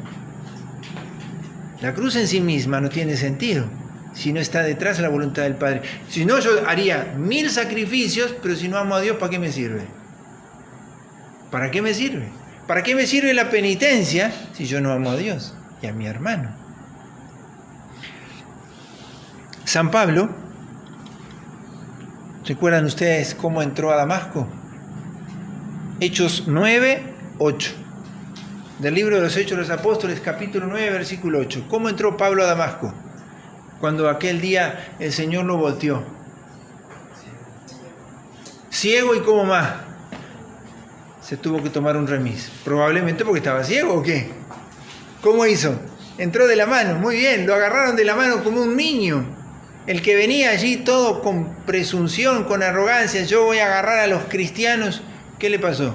La cruz en sí misma no tiene sentido si no está detrás de la voluntad del Padre. Si no, yo haría 1000 sacrificios, pero si no amo a Dios, ¿para qué me sirve? ¿Para qué me sirve? ¿Para qué me sirve la penitencia si yo no amo a Dios y a mi hermano? San Pablo, ¿recuerdan ustedes cómo entró a Damasco? Hechos 9:8. del libro de los Hechos de los Apóstoles, capítulo 9, versículo 8. ¿Cómo entró Pablo a Damasco? Cuando aquel día el Señor lo volteó. Ciego y como más. Se tuvo que tomar un remis. Probablemente porque estaba ciego o qué. ¿Cómo hizo? Entró de la mano. Muy bien, lo agarraron de la mano como un niño. El que venía allí todo con presunción, con arrogancia. Yo voy a agarrar a los cristianos. ¿Qué le pasó?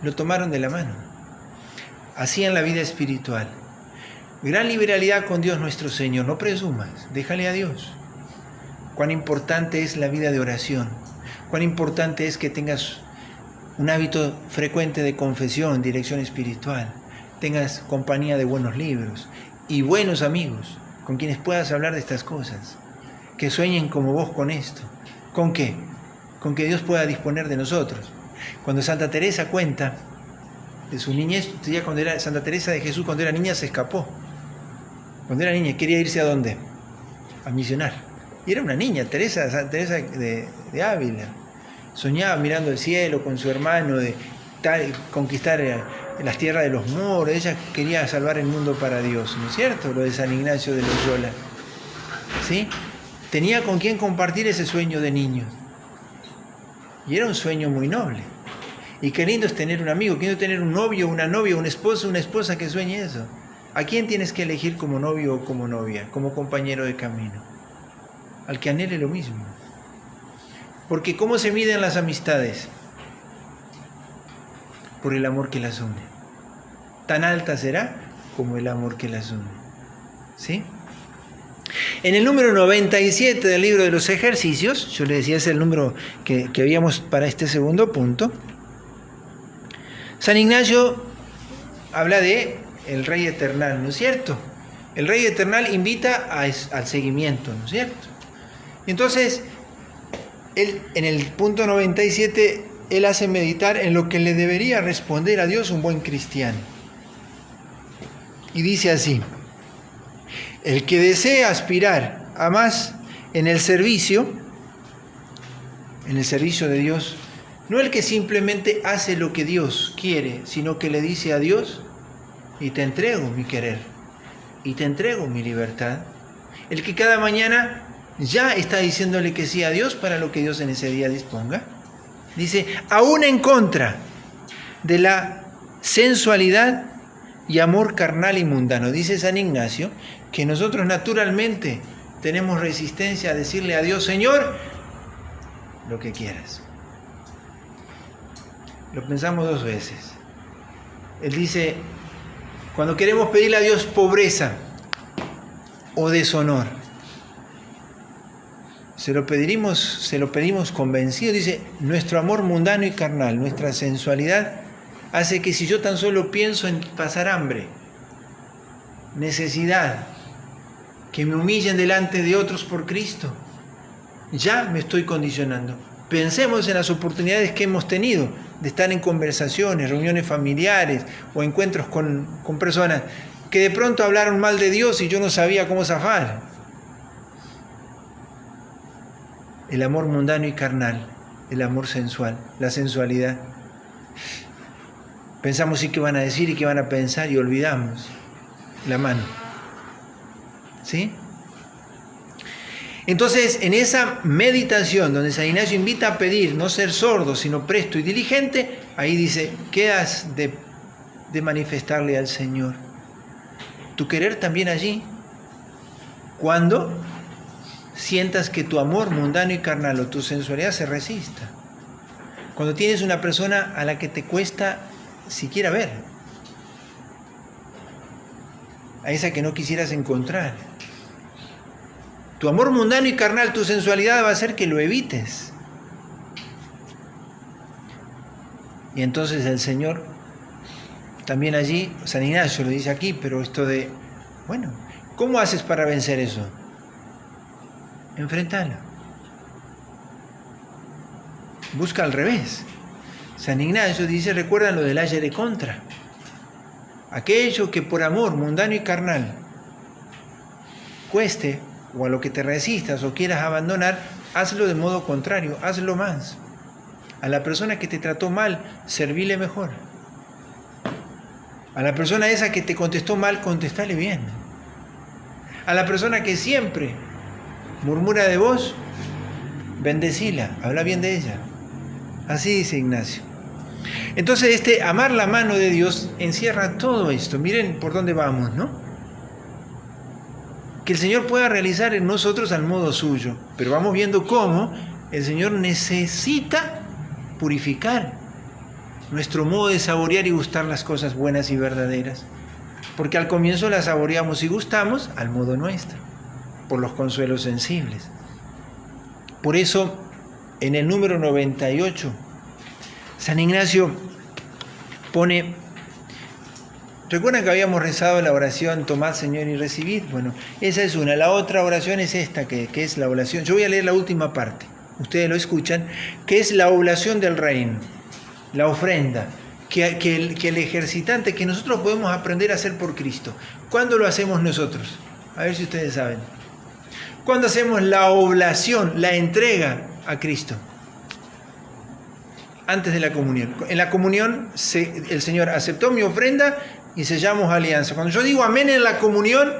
Lo tomaron de la mano. Así en la vida espiritual. Gran liberalidad con Dios nuestro Señor. No presumas, déjale a Dios. Cuán importante es la vida de oración. Cuán importante es que tengas un hábito frecuente de confesión, dirección espiritual. Tengas compañía de buenos libros y buenos amigos con quienes puedas hablar de estas cosas. Que sueñen como vos con esto. ¿Con qué? Con que Dios pueda disponer de nosotros. Cuando Santa Teresa cuenta de su niñez, Santa Teresa de Jesús cuando era niña se escapó. Cuando era niña, ¿quería irse a dónde? A misionar. Y era una niña, Santa Teresa de Ávila. Soñaba mirando el cielo con su hermano de conquistar las tierras de los moros. Ella quería salvar el mundo para Dios, ¿no es cierto? Lo de San Ignacio de Loyola. ¿Sí? Tenía con quién compartir ese sueño de niño. Y era un sueño muy noble. Y qué lindo es tener un amigo, qué lindo tener un novio, una novia, un esposo, una esposa que sueñe eso. ¿A quién tienes que elegir como novio o como novia, como compañero de camino? Al que anhele lo mismo. Porque ¿cómo se miden las amistades? Por el amor que las une. Tan alta será como el amor que las une. ¿Sí? En el número 97 del libro de los ejercicios, yo le decía, es el número que habíamos para este segundo punto, San Ignacio habla de el Rey Eternal, ¿no es cierto? El Rey Eternal invita al seguimiento, ¿no es cierto? Y entonces, él, en el punto 97, él hace meditar en lo que le debería responder a Dios un buen cristiano. Y dice así: el que desea aspirar a más en el servicio de Dios, no el que simplemente hace lo que Dios quiere, sino que le dice a Dios: y te entrego mi querer, y te entrego mi libertad. El que cada mañana ya está diciéndole que sí a Dios para lo que Dios en ese día disponga. Dice, aún en contra de la sensualidad y amor carnal y mundano. Dice San Ignacio que nosotros naturalmente tenemos resistencia a decirle a Dios: Señor, lo que quieras. Lo pensamos dos veces. Él dice, cuando queremos pedirle a Dios pobreza o deshonor, se lo pedimos convencidos. Dice, nuestro amor mundano y carnal, nuestra sensualidad, hace que si yo tan solo pienso en pasar hambre, necesidad, que me humillen delante de otros por Cristo, ya me estoy condicionando. Pensemos en las oportunidades que hemos tenido de estar en conversaciones, reuniones familiares o encuentros con personas que de pronto hablaron mal de Dios y yo no sabía cómo zafar. El amor mundano y carnal, el amor sensual, la sensualidad. Pensamos sí que van a decir y qué van a pensar y olvidamos la mano. ¿Sí? Entonces, en esa meditación donde San Ignacio invita a pedir, no ser sordo, sino presto y diligente, ahí dice, ¿qué has de manifestarle al Señor? Tu querer también allí, cuando sientas que tu amor mundano y carnal o tu sensualidad se resista. Cuando tienes una persona a la que te cuesta siquiera ver, a esa que no quisieras encontrar. Tu amor mundano y carnal, tu sensualidad va a hacer que lo evites. Y entonces el Señor, también allí, San Ignacio lo dice aquí, pero esto de, bueno, ¿cómo haces para vencer eso? Enfréntalo. Busca al revés. San Ignacio dice, recuerda lo del ayer de contra. Aquello que por amor mundano y carnal cueste, o a lo que te resistas o quieras abandonar, hazlo de modo contrario, hazlo más. A la persona que te trató mal, servile mejor. A la persona esa que te contestó mal, contestale bien. A la persona que siempre murmura de vos, bendecila, habla bien de ella. Así dice Ignacio. Entonces amar la mano de Dios encierra todo esto. Miren por dónde vamos, ¿no? Que el Señor pueda realizar en nosotros al modo suyo. Pero vamos viendo cómo el Señor necesita purificar nuestro modo de saborear y gustar las cosas buenas y verdaderas. Porque al comienzo las saboreamos y gustamos al modo nuestro, por los consuelos sensibles. Por eso, en el número 98, San Ignacio pone, ¿recuerdan que habíamos rezado la oración tomad, Señor, y recibid? Bueno, esa es una. La otra oración es esta, que es la oblación. Yo voy a leer la última parte, ustedes lo escuchan, que es la oblación del reino, la ofrenda, que el ejercitante, que nosotros podemos aprender a hacer por Cristo. ¿Cuándo lo hacemos nosotros? A ver si ustedes saben. ¿Cuándo hacemos la oblación, la entrega a Cristo? Antes de la comunión. En la comunión el Señor aceptó mi ofrenda y sellamos alianza. Cuando yo digo amén en la comunión,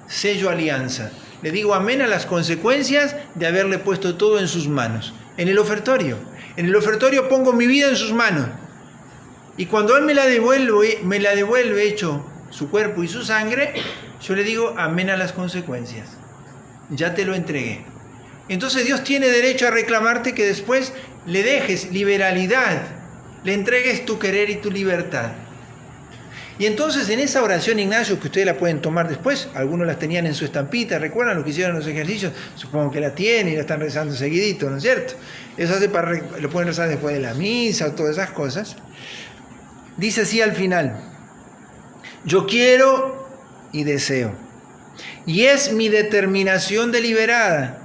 sello alianza. Le digo amén a las consecuencias de haberle puesto todo en sus manos. En el ofertorio pongo mi vida en sus manos. Y cuando Él me la devuelve hecho su cuerpo y su sangre, yo le digo amén a las consecuencias. Ya te lo entregué. Entonces Dios tiene derecho a reclamarte que después le dejes liberalidad, le entregues tu querer y tu libertad. Y entonces en esa oración, Ignacio, que ustedes la pueden tomar después, algunos las tenían en su estampita, ¿recuerdan lo que hicieron los ejercicios? Supongo que la tienen y la están rezando seguidito, ¿no es cierto? Eso lo pueden rezar después de la misa o todas esas cosas. Dice así al final: yo quiero y deseo, y es mi determinación deliberada,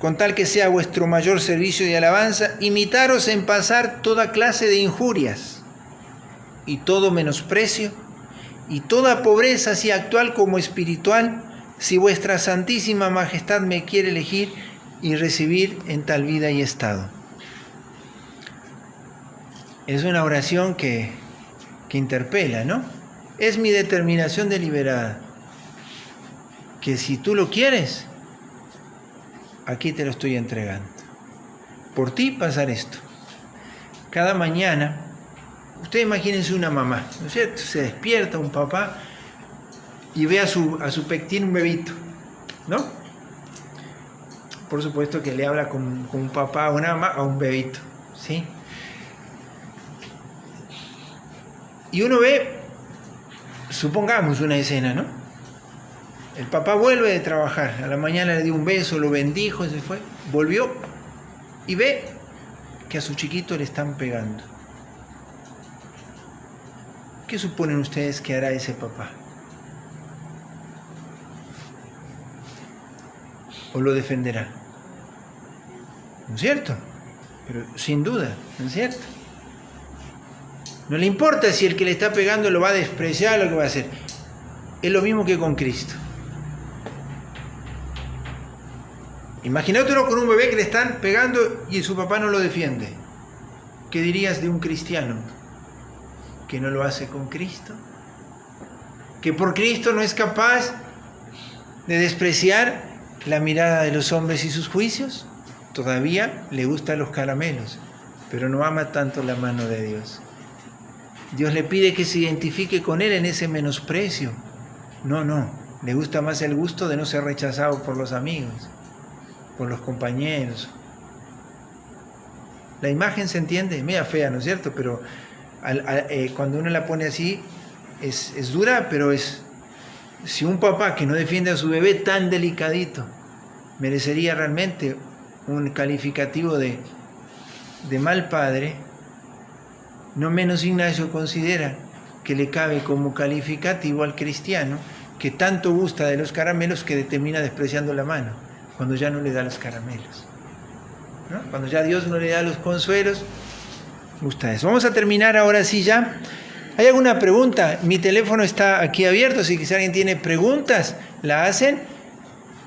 con tal que sea vuestro mayor servicio y alabanza, imitaros en pasar toda clase de injurias y todo menosprecio y toda pobreza, así actual como espiritual, si vuestra santísima majestad me quiere elegir y recibir en tal vida y estado. Es una oración que interpela, ¿no? Es mi determinación deliberada, que si tú lo quieres, aquí te lo estoy entregando. Por ti pasar esto. Cada mañana, ustedes imagínense una mamá, ¿no es cierto? Se despierta un papá y ve a su pectín un bebito, ¿no? Por supuesto que le habla con un papá o una mamá a un bebito, ¿sí? Y uno ve, supongamos una escena, ¿no? El papá vuelve de trabajar, a la mañana le dio un beso, lo bendijo, se fue, volvió y ve que a su chiquito le están pegando. ¿Qué suponen ustedes que hará ese papá? ¿O lo defenderá? ¿No es cierto? Pero sin duda, ¿no es cierto? No le importa si el que le está pegando lo va a despreciar o lo que va a hacer. Es lo mismo que con Cristo. Imagínatelo con un bebé que le están pegando y su papá no lo defiende. ¿Qué dirías de un cristiano que no lo hace con Cristo? Que por Cristo no es capaz de despreciar la mirada de los hombres y sus juicios. Todavía le gustan los caramelos, pero no ama tanto la mano de Dios. Dios le pide que se identifique con Él en ese menosprecio. No, le gusta más el gusto de no ser rechazado por los amigos, por los compañeros. La imagen se entiende, media fea, ¿no es cierto? Pero cuando uno la pone así, es dura, pero si un papá que no defiende a su bebé tan delicadito, merecería realmente un calificativo de mal padre, no menos Ignacio considera que le cabe como calificativo al cristiano que tanto gusta de los caramelos que termina despreciando la mano cuando ya no le da los caramelos, ¿no? Cuando ya Dios no le da los consuelos, gusta eso. Vamos a terminar ahora sí ya. ¿Hay alguna pregunta? Mi teléfono está aquí abierto, si alguien tiene preguntas, la hacen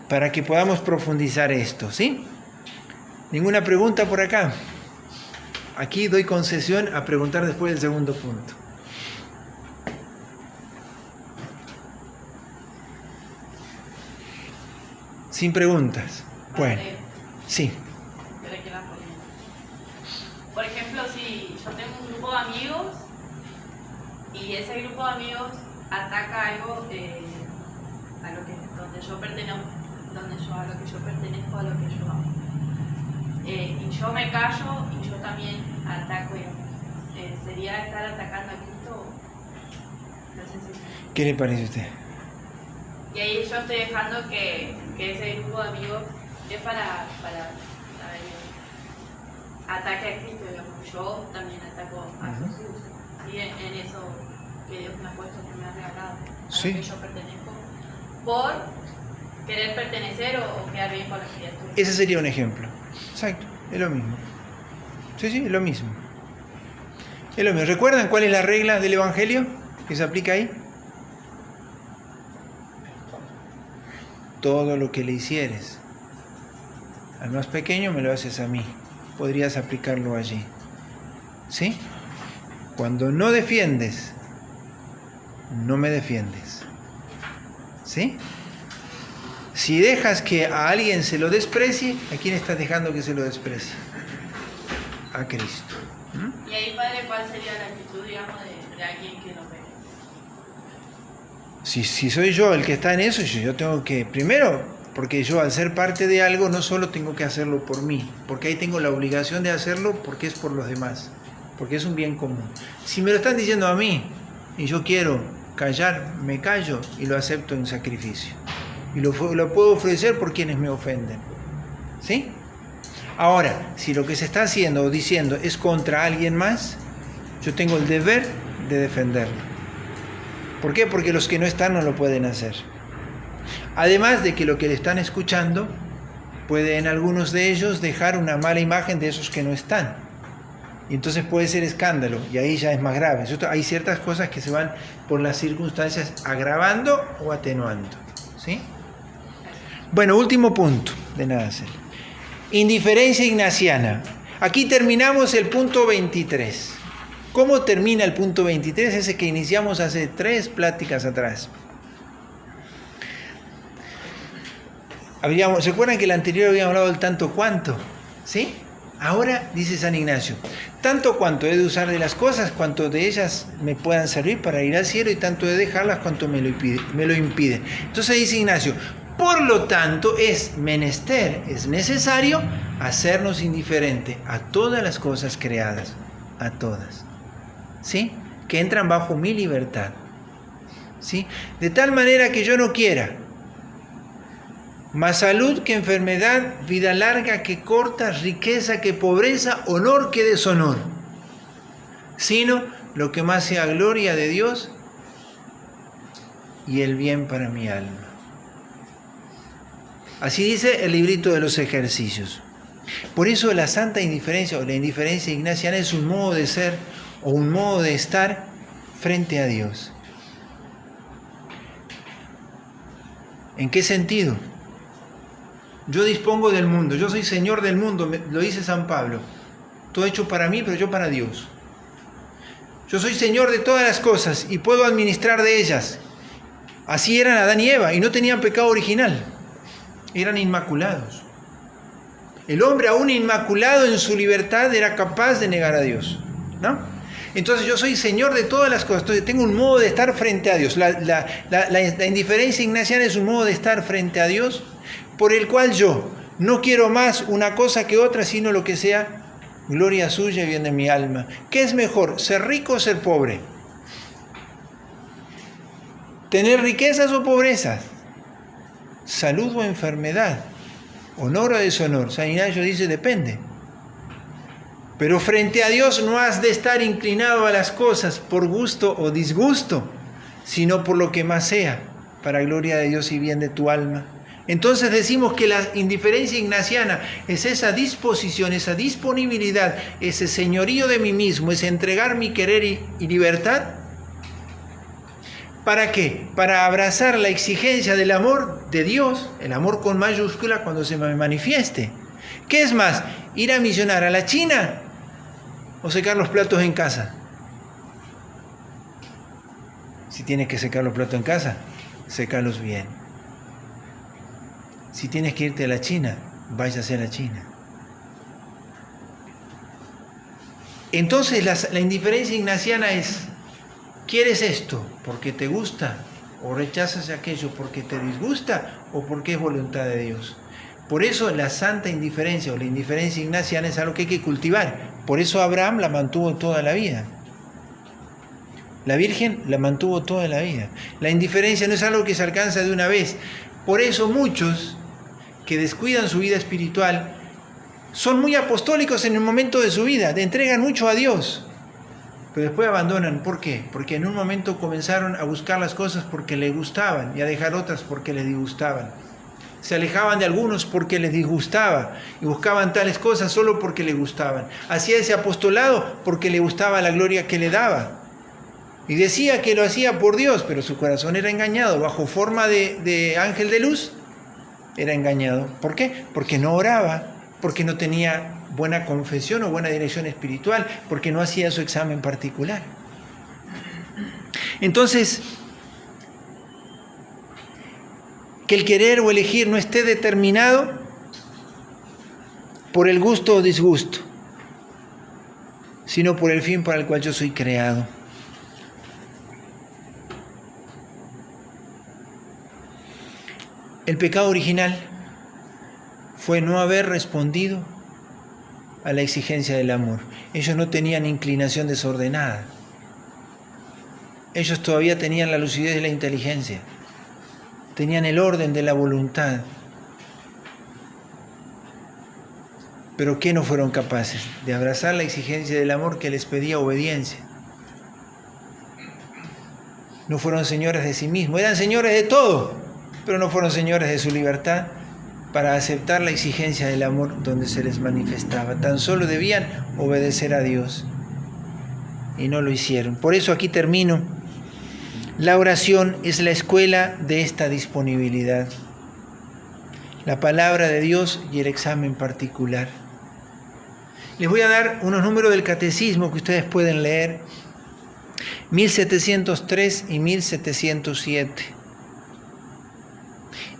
para que podamos profundizar esto, ¿sí? ¿Ninguna pregunta por acá? Aquí doy concesión a preguntar después del segundo punto. Sin preguntas. Bueno, sí. Por ejemplo, si yo tengo un grupo de amigos y ese grupo de amigos ataca algo a lo que donde yo pertenezco, a lo que yo pertenezco, a lo que yo amo. Y yo me callo y yo también ataco. ¿Sería estar atacando a Cristo? No sé si... ¿Qué le parece a usted? Y ahí yo estoy dejando que ese grupo de amigos es para ataque a Cristo, digamos. Yo también ataco a Jesús. ¿Sí? En eso que Dios me ha puesto, que me ha regalado, a sí. lo que yo pertenezco, por querer pertenecer o quedar bien con las criaturas. Ese sería un ejemplo. Exacto, es lo mismo. Sí, es lo mismo. Es lo mismo. ¿Recuerdan cuál es la regla del Evangelio que se aplica ahí? Todo lo que le hicieres al más pequeño me lo haces a mí. Podrías aplicarlo allí. ¿Sí? Cuando no defiendes, no me defiendes. ¿Sí? Si dejas que a alguien se lo desprecie, ¿a quién estás dejando que se lo desprecie? A Cristo. ¿Mm? Y ahí, Padre, ¿cuál sería la actitud, digamos, de alguien que no ve? Si soy yo el que está en eso, yo tengo que, primero, porque yo al ser parte de algo no solo tengo que hacerlo por mí, porque ahí tengo la obligación de hacerlo porque es por los demás, porque es un bien común. Si me lo están diciendo a mí y yo quiero callar, me callo y lo acepto en sacrificio. Y lo puedo ofrecer por quienes me ofenden. ¿Sí? Ahora, si lo que se está haciendo o diciendo es contra alguien más, yo tengo el deber de defenderlo. ¿Por qué? Porque los que no están no lo pueden hacer. Además de que lo que le están escuchando puede en algunos de ellos dejar una mala imagen de esos que no están. Y entonces puede ser escándalo, y ahí ya es más grave. Hay ciertas cosas que se van por las circunstancias agravando o atenuando. ¿Sí? Bueno, último punto de nada hacer. Indiferencia ignaciana. Aquí terminamos el punto 23. ¿Cómo termina el punto 23? Ese que iniciamos hace 3 pláticas atrás. ¿Se acuerdan que el anterior habíamos hablado del tanto cuanto? ¿Sí? Ahora dice San Ignacio, tanto cuanto he de usar de las cosas, cuanto de ellas me puedan servir para ir al cielo, y tanto he de dejarlas cuanto me lo impide. Entonces dice Ignacio, por lo tanto es menester, es necesario hacernos indiferente a todas las cosas creadas, a todas, ¿sí? Que entran bajo mi libertad, ¿sí? De tal manera que yo no quiera más salud que enfermedad, vida larga que corta, riqueza que pobreza, honor que deshonor, sino lo que más sea gloria de Dios y el bien para mi alma. Así dice el librito de los ejercicios. Por eso la santa indiferencia o la indiferencia ignaciana es un modo de ser o un modo de estar frente a Dios. ¿En qué sentido? Yo dispongo del mundo, yo soy señor del mundo, lo dice San Pablo. Todo hecho para mí, pero yo para Dios. Yo soy señor de todas las cosas y puedo administrar de ellas. Así eran Adán y Eva y no tenían pecado original. Eran inmaculados. El hombre aún inmaculado en su libertad era capaz de negar a Dios, ¿no? Entonces yo soy señor de todas las cosas. Entonces tengo un modo de estar frente a Dios. La indiferencia ignaciana es un modo de estar frente a Dios por el cual yo no quiero más una cosa que otra, sino lo que sea gloria suya y bien de mi alma. ¿Qué es mejor, ser rico o ser pobre? ¿Tener riquezas o pobrezas? ¿Salud o enfermedad? ¿Honor o deshonor? San Ignacio dice, depende. Pero frente a Dios no has de estar inclinado a las cosas por gusto o disgusto, sino por lo que más sea, para gloria de Dios y bien de tu alma. Entonces decimos que la indiferencia ignaciana es esa disposición, esa disponibilidad, ese señorío de mí mismo, ese entregar mi querer y libertad. ¿Para qué? Para abrazar la exigencia del amor de Dios, el amor con mayúscula, cuando se me manifieste. ¿Qué es más? ¿Ir a misionar a la China o secar los platos en casa? Si tienes que secar los platos en casa, sécalos bien. Si tienes que irte a la China, váyase a la China. Entonces la indiferencia ignaciana es: ¿quieres esto porque te gusta? ¿O rechazas aquello porque te disgusta? ¿O porque es voluntad de Dios? Por eso la santa indiferencia o la indiferencia ignaciana es algo que hay que cultivar. Por eso Abraham la mantuvo toda la vida. La Virgen la mantuvo toda la vida. La indiferencia no es algo que se alcanza de una vez. Por eso muchos que descuidan su vida espiritual son muy apostólicos en el momento de su vida, te entregan mucho a Dios, pero después abandonan. ¿Por qué? Porque en un momento comenzaron a buscar las cosas porque les gustaban y a dejar otras porque les disgustaban. Se alejaban de algunos porque les disgustaba y buscaban tales cosas solo porque les gustaban. Hacía ese apostolado porque le gustaba la gloria que le daba. Y decía que lo hacía por Dios, pero su corazón era engañado. Bajo forma de ángel de luz, era engañado. ¿Por qué? Porque no oraba, porque no tenía buena confesión o buena dirección espiritual, porque no hacía su examen particular. Entonces, que el querer o elegir no esté determinado por el gusto o disgusto, sino por el fin para el cual yo soy creado. El pecado original fue no haber respondido a la exigencia del amor. Ellos no tenían inclinación desordenada. Ellos todavía tenían la lucidez de la inteligencia. Tenían el orden de la voluntad. Pero ¿qué no fueron capaces? De abrazar la exigencia del amor que les pedía obediencia. No fueron señores de sí mismos, eran señores de todo, pero no fueron señores de su libertad para aceptar la exigencia del amor donde se les manifestaba. Tan solo debían obedecer a Dios y no lo hicieron. Por eso aquí termino. La oración es la escuela de esta disponibilidad. La palabra de Dios y el examen particular. Les voy a dar unos números del catecismo que ustedes pueden leer. 1703 y 1707.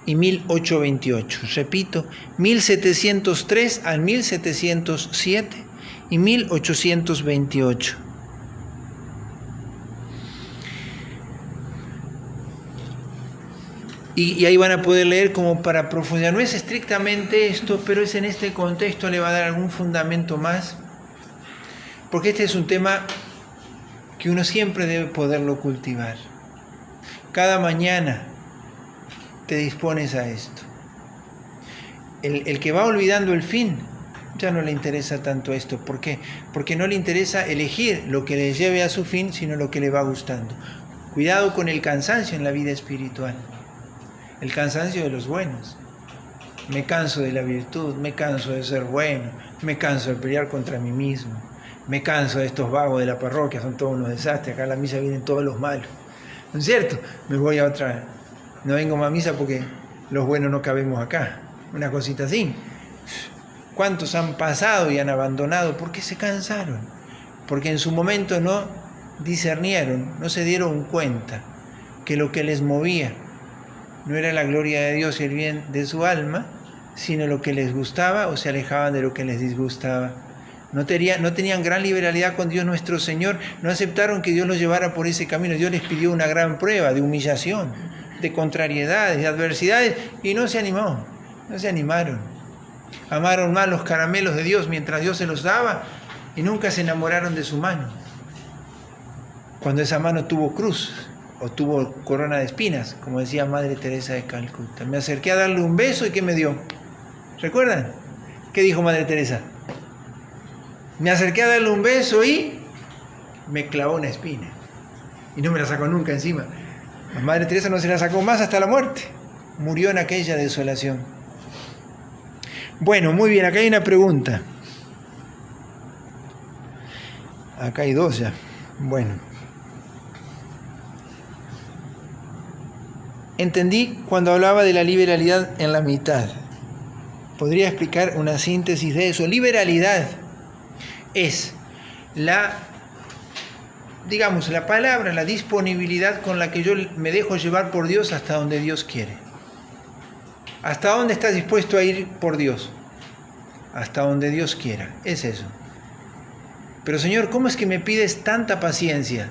Y 1828. Repito, 1703 al 1707 y 1828. Y ahí van a poder leer como para profundizar. No es estrictamente esto, pero es en este contexto, le va a dar algún fundamento más. Porque este es un tema que uno siempre debe poderlo cultivar. Cada mañana te dispones a esto. El que va olvidando el fin, ya no le interesa tanto esto. ¿Por qué? Porque no le interesa elegir lo que le lleve a su fin, sino lo que le va gustando. Cuidado con el cansancio en la vida espiritual. El cansancio de los buenos. Me canso de la virtud, me canso de ser bueno, me canso de pelear contra mí mismo, me canso de estos vagos de la parroquia, son todos unos desastres, acá a la misa vienen todos los malos. ¿No es cierto? Me voy a otra, no vengo más a misa porque los buenos no cabemos acá. Una cosita así. ¿Cuántos han pasado y han abandonado? ¿Por qué se cansaron? Porque en su momento no discernieron, no se dieron cuenta que lo que les movía no era la gloria de Dios y el bien de su alma, sino lo que les gustaba, o se alejaban de lo que les disgustaba. No tenían gran liberalidad con Dios nuestro Señor, no aceptaron que Dios los llevara por ese camino. Dios les pidió una gran prueba de humillación, de contrariedades, de adversidades, y no se animaron. Amaron más los caramelos de Dios mientras Dios se los daba, y nunca se enamoraron de su mano. Cuando esa mano tuvo cruz, o tuvo corona de espinas, como decía Madre Teresa de Calcuta. Me acerqué a darle un beso y ¿qué me dio? ¿Recuerdan? ¿Qué dijo Madre Teresa? Me acerqué a darle un beso y me clavó una espina. Y no me la sacó nunca encima. La Madre Teresa no se la sacó más hasta la muerte. Murió en aquella desolación. Bueno, muy bien, acá hay una pregunta. Acá hay dos ya. Bueno. Entendí cuando hablaba de la liberalidad en la mitad. ¿Podría explicar una síntesis de eso? Liberalidad es digamos, la palabra, la disponibilidad con la que yo me dejo llevar por Dios hasta donde Dios quiere. ¿Hasta dónde estás dispuesto a ir por Dios? Hasta donde Dios quiera, es eso. Pero Señor, ¿cómo es que me pides tanta paciencia?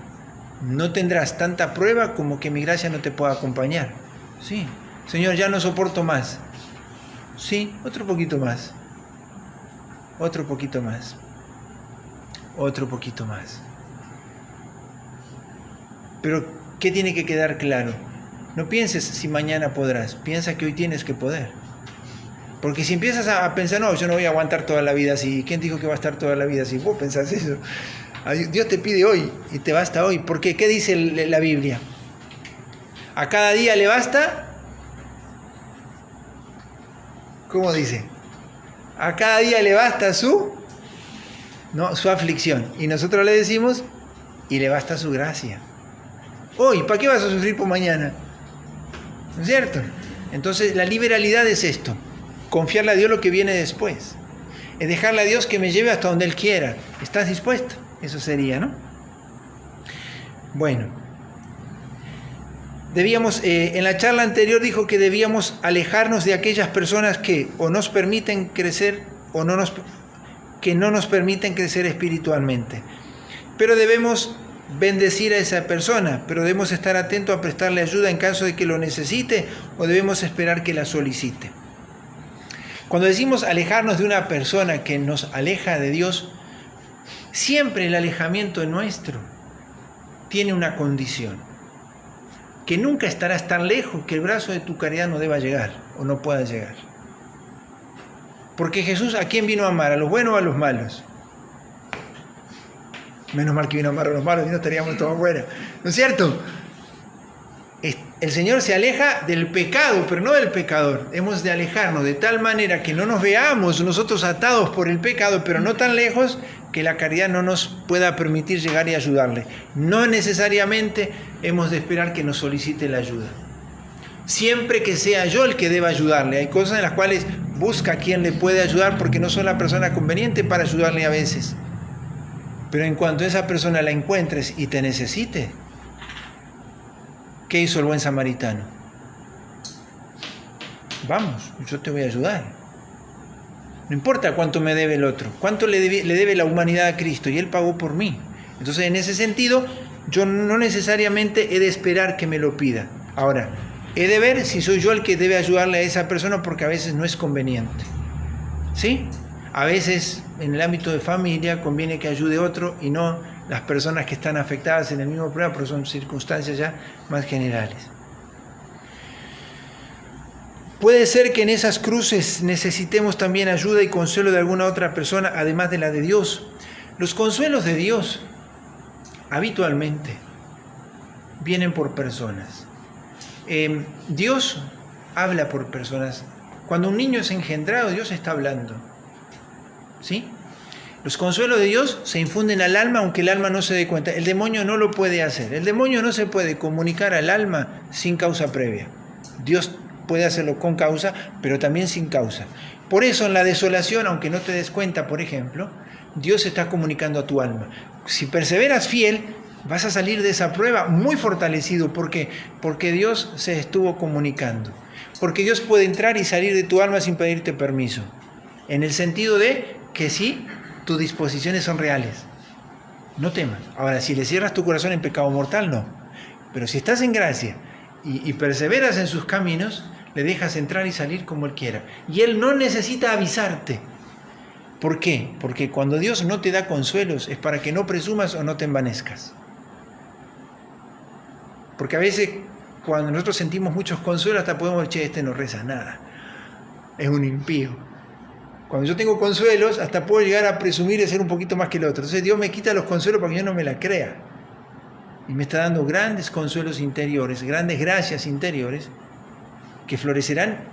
No tendrás tanta prueba como que mi gracia no te pueda acompañar. Sí, Señor, ya no soporto más. Sí, otro poquito más. Otro poquito más. Otro poquito más. Pero, ¿qué tiene que quedar claro? No pienses si mañana podrás, piensa que hoy tienes que poder. Porque si empiezas a pensar, no, yo no voy a aguantar toda la vida así, ¿quién dijo que va a estar toda la vida así? Vos pensás eso. Dios te pide hoy y te basta hoy. ¿Por qué? ¿Qué dice la Biblia? ¿A cada día le basta? ¿Cómo dice? ¿A cada día le basta su aflicción? Y nosotros le decimos, y le basta su gracia. Hoy, ¿para qué vas a sufrir por mañana? ¿No es cierto? Entonces la liberalidad es esto, confiarle a Dios lo que viene después, es dejarle a Dios que me lleve hasta donde Él quiera. ¿Estás dispuesto? Eso sería, ¿no? Bueno, en la charla anterior dijo que debíamos alejarnos de aquellas personas que o nos permiten crecer o que no nos permiten crecer espiritualmente. Pero debemos bendecir a esa persona, pero debemos estar atentos a prestarle ayuda en caso de que lo necesite o debemos esperar que la solicite. Cuando decimos alejarnos de una persona que nos aleja de Dios, siempre el alejamiento nuestro tiene una condición, que nunca estarás tan lejos que el brazo de tu caridad no deba llegar o no pueda llegar. Porque Jesús, ¿a quién vino a amar? ¿A los buenos o a los malos? Menos mal que vino a amar a los malos y no estaríamos todos fuera. ¿No es cierto? El Señor se aleja del pecado, pero no del pecador. Hemos de alejarnos de tal manera que no nos veamos nosotros atados por el pecado, pero no tan lejos que la caridad no nos pueda permitir llegar y ayudarle. No necesariamente hemos de esperar que nos solicite la ayuda. Siempre que sea yo el que deba ayudarle. Hay cosas en las cuales busca a quien le puede ayudar porque no soy la persona conveniente para ayudarle a veces. Pero en cuanto esa persona la encuentres y te necesite, ¿qué hizo el buen samaritano? Vamos, yo te voy a ayudar. No importa cuánto me debe el otro, cuánto le debe la humanidad a Cristo, y Él pagó por mí. Entonces, en ese sentido, yo no necesariamente he de esperar que me lo pida. Ahora, he de ver si soy yo el que debe ayudarle a esa persona, porque a veces no es conveniente. ¿Sí? A veces, en el ámbito de familia, conviene que ayude otro y no las personas que están afectadas en el mismo problema, pero son circunstancias ya más generales. Puede ser que en esas cruces necesitemos también ayuda y consuelo de alguna otra persona, además de la de Dios. Los consuelos de Dios, habitualmente, vienen por personas. Dios habla por personas. Cuando un niño es engendrado, Dios está hablando. ¿Sí? Los consuelos de Dios se infunden al alma, aunque el alma no se dé cuenta. El demonio no lo puede hacer. El demonio no se puede comunicar al alma sin causa previa. Dios puede hacerlo con causa, pero también sin causa. Por eso en la desolación, aunque no te des cuenta, por ejemplo, Dios está comunicando a tu alma. Si perseveras fiel, vas a salir de esa prueba muy fortalecido. ¿Por qué? Porque Dios se estuvo comunicando. Porque Dios puede entrar y salir de tu alma sin pedirte permiso. En el sentido de que sí, tus disposiciones son reales. No temas. Ahora, si le cierras tu corazón en pecado mortal, no. Pero si estás en gracia y perseveras en sus caminos, le dejas entrar y salir como Él quiera. Y Él no necesita avisarte. ¿Por qué? Porque cuando Dios no te da consuelos es para que no presumas o no te envanezcas. Porque a veces cuando nosotros sentimos muchos consuelos hasta podemos decir, este no reza nada. Es un impío. Cuando yo tengo consuelos, hasta puedo llegar a presumir de ser un poquito más que el otro. Entonces Dios me quita los consuelos para que yo no me la crea. Y me está dando grandes consuelos interiores, grandes gracias interiores, que florecerán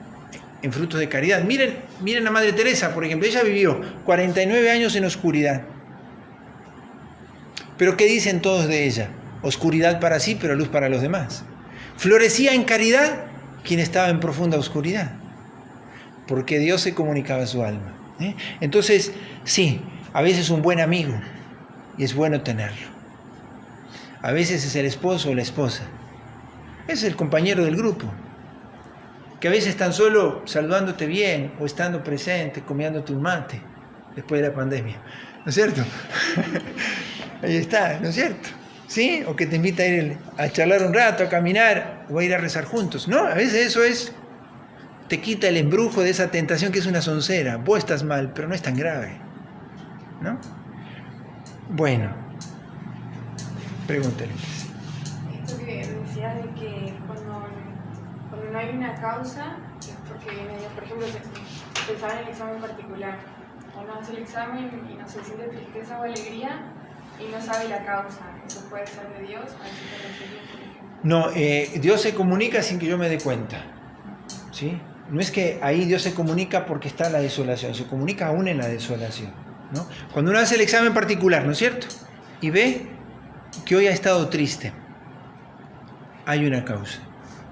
en frutos de caridad. Miren a Madre Teresa, por ejemplo. Ella vivió 49 años en oscuridad. Pero ¿qué dicen todos de ella? Oscuridad para sí, pero luz para los demás. Florecía en caridad quien estaba en profunda oscuridad. Porque Dios se comunicaba a su alma. Entonces, sí, a veces un buen amigo y es bueno tenerlo. A veces es el esposo o la esposa. Es el compañero del grupo, que a veces tan solo saludándote bien o estando presente, comiéndote un mate después de la pandemia. ¿No es cierto? Ahí está, ¿no es cierto? ¿Sí? O que te invita a ir a charlar un rato, a caminar o a ir a rezar juntos. No, a veces eso te quita el embrujo de esa tentación que es una soncera. Vos estás mal, pero no es tan grave, ¿no? Bueno, pregúntale. Esto que decías de que cuando no hay una causa, es porque viene Dios. Por ejemplo, pensaba en el examen particular. Uno hace el examen y no se siente tristeza o alegría y no sabe la causa. ¿Eso puede ser de Dios? ¿A eso te referías, por ejemplo? No, Dios se comunica sin que yo me dé cuenta, ¿sí? No es que ahí Dios se comunica porque está en la desolación, se comunica aún en la desolación, ¿no? Cuando uno hace el examen particular, ¿no es cierto? Y ve que hoy ha estado triste, hay una causa,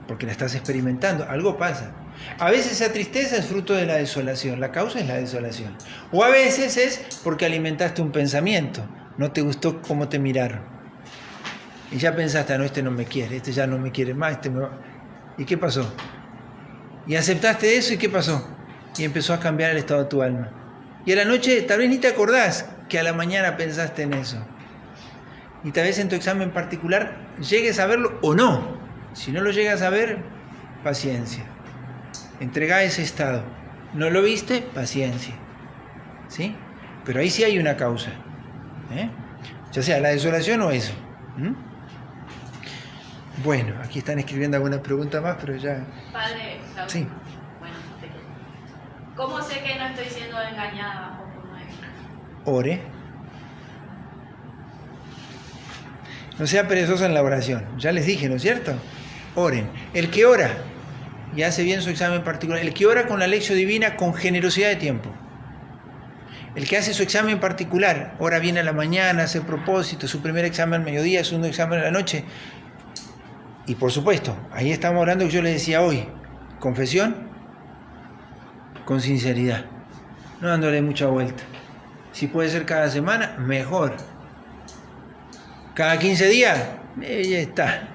porque la estás experimentando, algo pasa. A veces esa tristeza es fruto de la desolación, la causa es la desolación. O a veces es porque alimentaste un pensamiento, no te gustó cómo te miraron. Y ya pensaste, no, este no me quiere, este ya no me quiere más, este me va... ¿Y qué pasó? Y aceptaste eso, ¿y qué pasó? Y empezó a cambiar el estado de tu alma. Y a la noche tal vez ni te acordás que a la mañana pensaste en eso. Y tal vez en tu examen particular llegues a verlo o no. Si no lo llegas a ver, paciencia. Entregá ese estado. ¿No lo viste? Paciencia. ¿Sí? Pero ahí sí hay una causa. Ya sea la desolación o eso. Bueno, aquí están escribiendo algunas preguntas más, pero ya... Padre, sí. Bueno, ¿cómo sé que no estoy siendo engañada bajo tu nuevo? Ore. No sea perezoso en la oración. Ya les dije, ¿no es cierto? Oren. El que ora y hace bien su examen particular, el que ora con la lección divina con generosidad de tiempo, el que hace su examen particular, ora bien a la mañana, hace propósito, su primer examen al mediodía, su segundo examen a la noche. Y por supuesto, ahí estamos orando que yo les decía hoy, confesión con sinceridad, no dándole mucha vuelta. Si puede ser cada semana, mejor. Cada 15 días, ya está,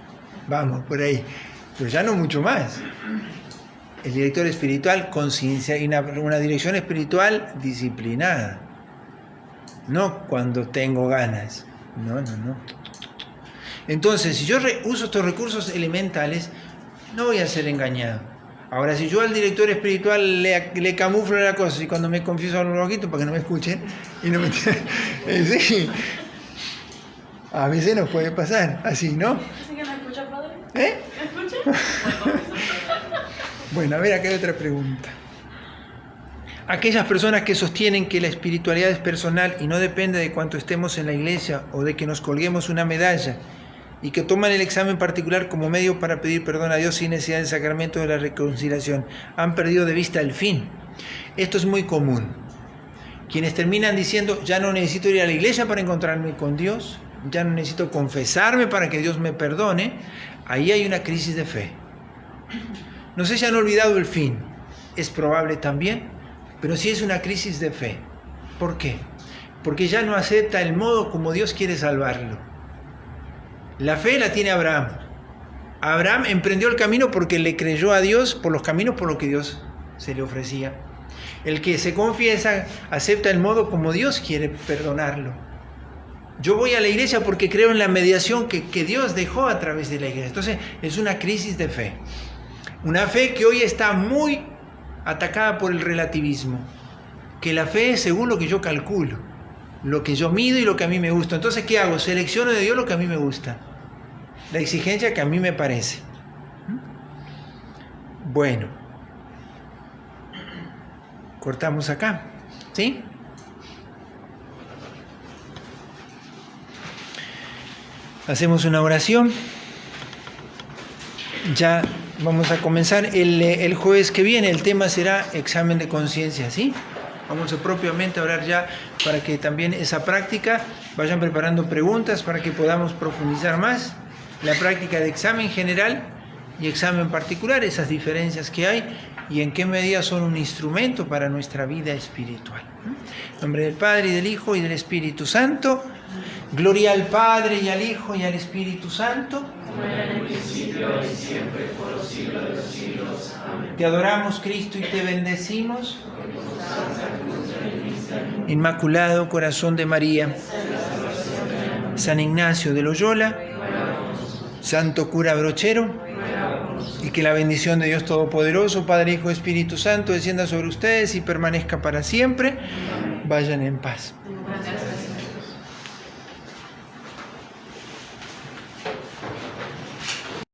vamos por ahí, pero ya no mucho más. El director espiritual con sinceridad, una dirección espiritual disciplinada, no cuando tengo ganas, no. Entonces, si yo uso estos recursos elementales, no voy a ser engañado. Ahora, si yo al director espiritual le camuflo la cosa y cuando me confieso a un poquito para que no me escuchen y no me sí, a veces nos puede pasar así, ¿no? ¿Sí que me escucha, padre? ¿Eh? ¿Me escucha? Bueno, a ver, acá hay otra pregunta. Aquellas personas que sostienen que la espiritualidad es personal y no depende de cuánto estemos en la iglesia o de que nos colguemos una medalla, y que toman el examen particular como medio para pedir perdón a Dios sin necesidad del sacramento de la reconciliación, han perdido de vista el fin. Esto es muy común. Quienes terminan diciendo, ya no necesito ir a la iglesia para encontrarme con Dios, ya no necesito confesarme para que Dios me perdone, ahí hay una crisis de fe. No sé si han olvidado el fin, es probable también, pero sí es una crisis de fe. ¿Por qué? Porque ya no acepta el modo como Dios quiere salvarlo. La fe la tiene Abraham. Abraham emprendió el camino porque le creyó a Dios por los caminos por los que Dios se le ofrecía. El que se confiesa acepta el modo como Dios quiere perdonarlo. Yo voy a la iglesia porque creo en la mediación que Dios dejó a través de la iglesia. Entonces es una crisis de fe. Una fe que hoy está muy atacada por el relativismo. Que la fe es según lo que yo calculo, lo que yo mido y lo que a mí me gusta. Entonces, ¿qué hago? Selecciono de Dios lo que a mí me gusta, la exigencia que a mí me parece. Bueno, cortamos acá, ¿sí? Hacemos una oración. Ya vamos a comenzar el jueves que viene. El tema será examen de conciencia, ¿sí? Vamos a propiamente orar ya para que también esa práctica vayan preparando preguntas para que podamos profundizar más la práctica de examen general y examen particular, esas diferencias que hay y en qué medida son un instrumento para nuestra vida espiritual. En nombre del Padre, y del Hijo, y del Espíritu Santo. Gloria al Padre, y al Hijo, y al Espíritu Santo. Como era en el principio, y siempre, por los siglos de los siglos. Amén. Te adoramos, Cristo, y te bendecimos. Inmaculado Corazón de María, San Ignacio de Loyola, Santo Cura Brochero, y que la bendición de Dios Todopoderoso, Padre, Hijo, Espíritu Santo, descienda sobre ustedes y permanezca para siempre. Vayan en paz. Gracias.